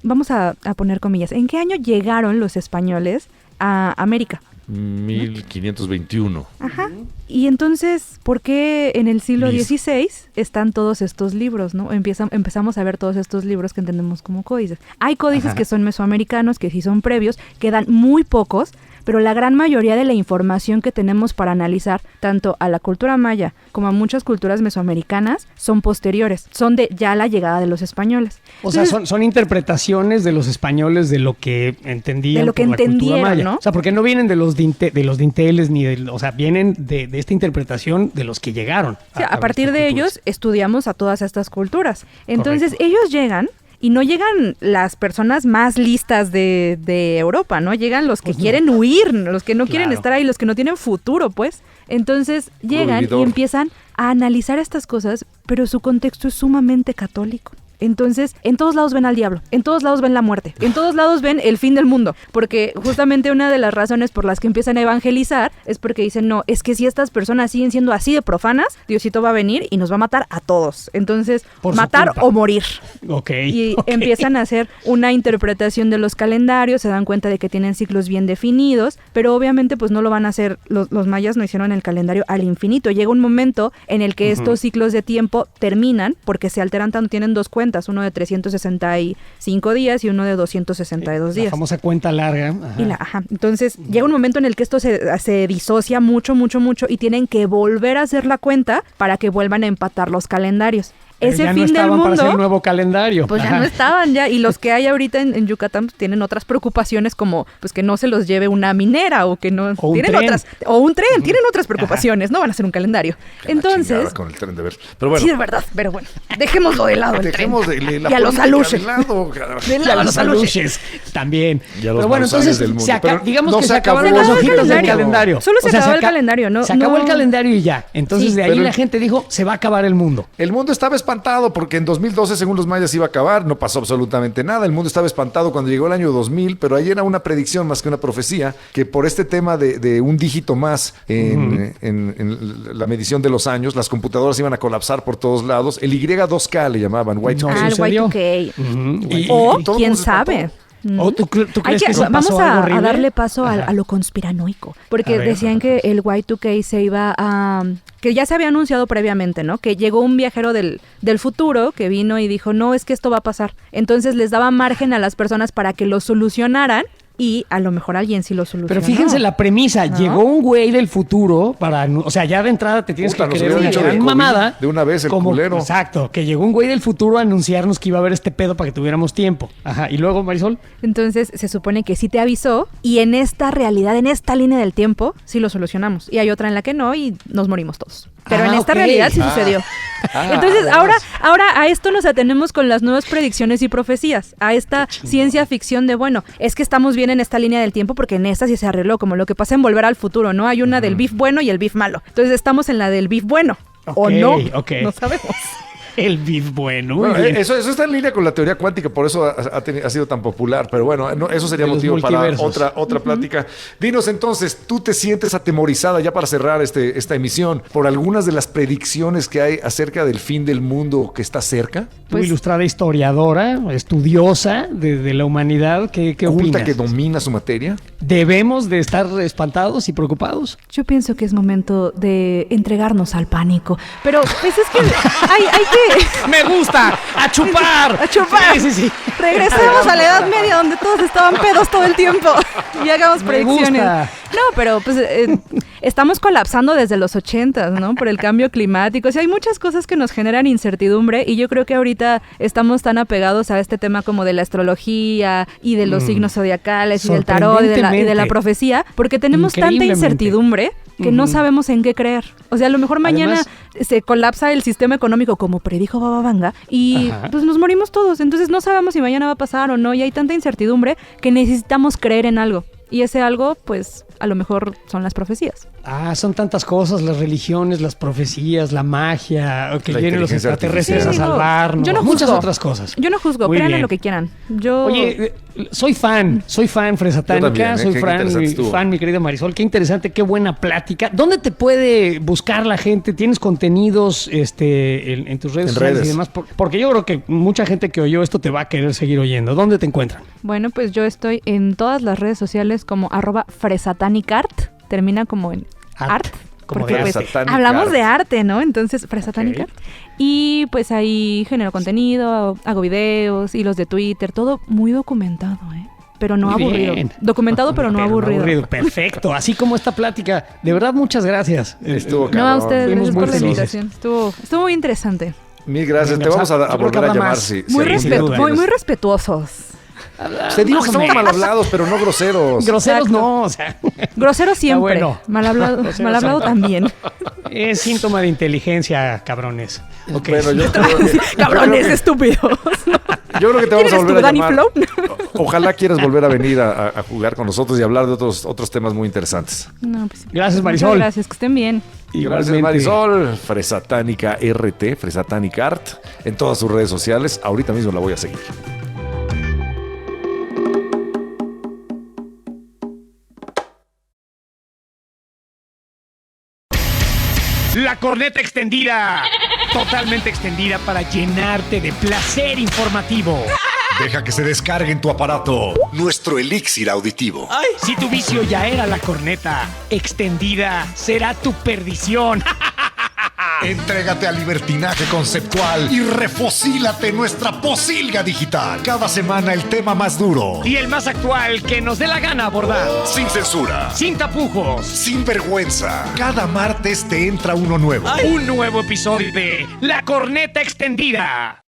vamos a poner comillas, en qué año llegaron los españoles a América? 1521. Ajá. Y entonces, ¿por qué en el siglo XVI están todos estos libros, no? Empezamos a ver todos estos libros que entendemos como códices. Hay códices que son mesoamericanos, que sí son previos, quedan muy pocos, pero la gran mayoría de la información que tenemos para analizar tanto a la cultura maya como a muchas culturas mesoamericanas son posteriores, son de ya la llegada de los españoles. O sea, son interpretaciones de los españoles de lo que entendían de lo que por la cultura entendieron, maya, ¿no? O sea, porque no vienen de los dinteles ni o sea, vienen de esta interpretación de los que llegaron. Sí, a partir de ellos estudiamos a todas estas culturas. Entonces, Correcto. ellos llegan. Y no llegan las personas más listas de Europa, ¿no? Llegan los que quieren huir, los que no quieren estar ahí, los que no tienen futuro, pues. Entonces llegan y empiezan a analizar estas cosas, pero su contexto es sumamente católico. Entonces, en todos lados ven al diablo, en todos lados ven la muerte, en todos lados ven el fin del mundo, porque justamente una de las razones por las que empiezan a evangelizar es porque dicen, no, es que si estas personas siguen siendo así de profanas, Diosito va a venir y nos va a matar a todos. Entonces, por matar o morir. Y Empiezan a hacer una interpretación de los calendarios, se dan cuenta de que tienen ciclos bien definidos, pero obviamente pues no lo van a hacer, los mayas no hicieron el calendario al infinito. Llega un momento en el que estos ciclos de tiempo terminan porque se alteran tanto, tienen dos cuentas, uno de 365 días y uno de 262 días. La famosa cuenta larga. Entonces, llega un momento en el que esto se disocia mucho y tienen que volver a hacer la cuenta para que vuelvan a empatar los calendarios. Pero ese ya fin no del estaban mundo, para hacer el nuevo calendario. pues ya no estaban ya, y los que hay ahorita en Yucatán pues, tienen otras preocupaciones como pues que no se los lleve una minera o que no o tienen un tren. otras o un tren, tienen otras preocupaciones, no van a hacer un calendario. Entonces, Con el tren de ver. Pero bueno, sí es verdad, pero bueno, dejémoslo de lado el dejemos tren. de la Y a los política aluches. de lado, cara. De lado a los aluches. También. Y a los Pero bueno, mausales entonces del mundo. digamos Pero no que se se acabaron acabó los el ojitos del calendario. calendario. Solo se acabó el calendario, ¿no? Se acabó no. el calendario y ya. Entonces Sí. de ahí Pero la gente dijo, se va a acabar el mundo. El mundo estaba espantado porque en 2012, según los mayas, iba a acabar. No pasó absolutamente nada. El mundo estaba espantado cuando llegó el año 2000, pero ahí era una predicción más que una profecía, que por este tema de un dígito más en la medición de los años, las computadoras iban a colapsar por todos lados. El Y2K le llamaban, No. El sucedió. Y2K. Y O todo el quién mundo se espantó. sabe. ¿O tú crees que sí vamos pasó algo horrible? a darle paso a lo conspiranoico, porque A ver, decían que el Y2K se iba a... que ya se había anunciado previamente, ¿no? Que llegó un viajero del futuro que vino y dijo, no, es que esto va a pasar. Entonces les daba margen a las personas para que lo solucionaran y a lo mejor alguien sí lo solucionó. Pero fíjense la premisa, ¿No? llegó un güey del futuro o sea, ya de entrada te tienes Puta, que nos creer hubiera una dicho de gran COVID mamada. de una vez el culero. Exacto, que llegó un güey del futuro a anunciarnos que iba a haber este pedo para que tuviéramos tiempo. Ajá, y luego, Marisol. Entonces se supone que sí te avisó y en esta realidad, en esta línea del tiempo, sí lo solucionamos. Y hay otra en la que no y nos morimos todos. Pero en esta ok. realidad sí sucedió. Entonces ahora a esto nos atenemos con las nuevas predicciones y profecías. A esta ciencia ficción de, bueno, es que estamos bien en esta línea del tiempo porque en esta sí se arregló, como lo que pasa en Volver al Futuro, ¿no? Hay una del beef bueno y el beef malo. Entonces estamos en la del beef bueno. ¿O no? No sabemos. El beef bueno. Muy Bueno, bien. eso está en línea con la teoría cuántica, por eso ha sido tan popular. Pero bueno, eso sería De los motivo para multiversos. otra plática. Dinos entonces, ¿tú te sientes atemorizada, ya para cerrar esta emisión, por algunas de las predicciones que hay acerca del fin del mundo que está cerca? Tú, ilustrada historiadora, estudiosa de la humanidad, ¿qué ¿Culta opinas? que domina su materia? ¿Debemos de estar espantados y preocupados? Yo pienso que es momento de entregarnos al pánico. Pero pues es que hay que Me gusta. A chupar. A chupar. Sí. Regresemos a la Edad Media donde todos estaban pedos todo el tiempo y hagamos predicciones. Gusta. No, pero pues estamos colapsando desde los 80s, ¿no? Por el cambio climático. O sea, hay muchas cosas que nos generan incertidumbre y yo creo que ahorita estamos tan apegados a este tema como de la astrología y de los signos zodiacales y del tarot y de la profecía, porque tenemos tanta incertidumbre que no sabemos en qué creer. O sea, a lo mejor mañana se colapsa el sistema económico como predijo Baba Vanga y pues nos morimos todos. Entonces no sabemos si mañana va a pasar o no y hay tanta incertidumbre que necesitamos creer en algo. Y ese algo, pues, a lo mejor son las profecías. Son tantas cosas, las religiones, las profecías, la magia, que vienen los extraterrestres a salvarnos, yo no muchas juzgo. Otras cosas. Yo no juzgo, Muy crean bien. en lo que quieran. Oye, soy fan Fresatánica, soy fan, mi querida Marisol. Qué interesante, qué buena plática. ¿Dónde te puede buscar la gente? ¿Tienes contenidos en tus redes sociales y demás? Porque yo creo que mucha gente que oyó esto te va a querer seguir oyendo. ¿Dónde te encuentran? Bueno, pues yo estoy en todas las redes sociales como @fresatanicart. Termina como en art. Como porque de pues, arte. hablamos de arte, ¿no? Entonces, Fresatanicart. Y pues ahí genero contenido, hago videos, hilos de Twitter, todo muy documentado, ¿eh? Pero no Muy aburrido. bien. Documentado, pero no aburrido. Perfecto. Así como esta plática. De verdad, muchas gracias. Estuvo No, a cabrón. ustedes, Fuimos gracias muy por la felices. invitación. Estuvo muy interesante. Mil gracias. Venga, Te vamos a yo creo volver que a habrá llamar más. si Muy, algún día duda. muy respetuosos. Te digo que Más o somos menos. mal hablados, pero no groseros. Groseros Exacto. no, o sea, Grosero siempre. bueno. Mal hablado Grosero también. es síntoma de inteligencia, cabrones. Ok. Bueno, yo creo que, Cabrones estúpidos. yo creo que te vamos a ¿Quién eres volver tú, a Danny llamar. Flow? Ojalá quieras volver a venir a jugar con nosotros y hablar de otros temas muy interesantes. No, pues, Gracias, muchas Marisol. gracias, que estén bien. Gracias, Igualmente. Marisol. Fresatánica RT, Fresatánicart, en todas sus redes sociales. Ahorita mismo la voy a seguir. La corneta extendida. Totalmente extendida para llenarte de placer informativo. Deja que se descargue en tu aparato nuestro elixir auditivo. Si tu vicio ya era la corneta extendida, será tu perdición. Entrégate al libertinaje conceptual y refocílate nuestra posilga digital. Cada semana el tema más duro, Y el más actual que nos dé la gana abordar. sin censura, Sin tapujos. sin vergüenza. Cada martes te entra uno nuevo. Un nuevo episodio de La corneta extendida.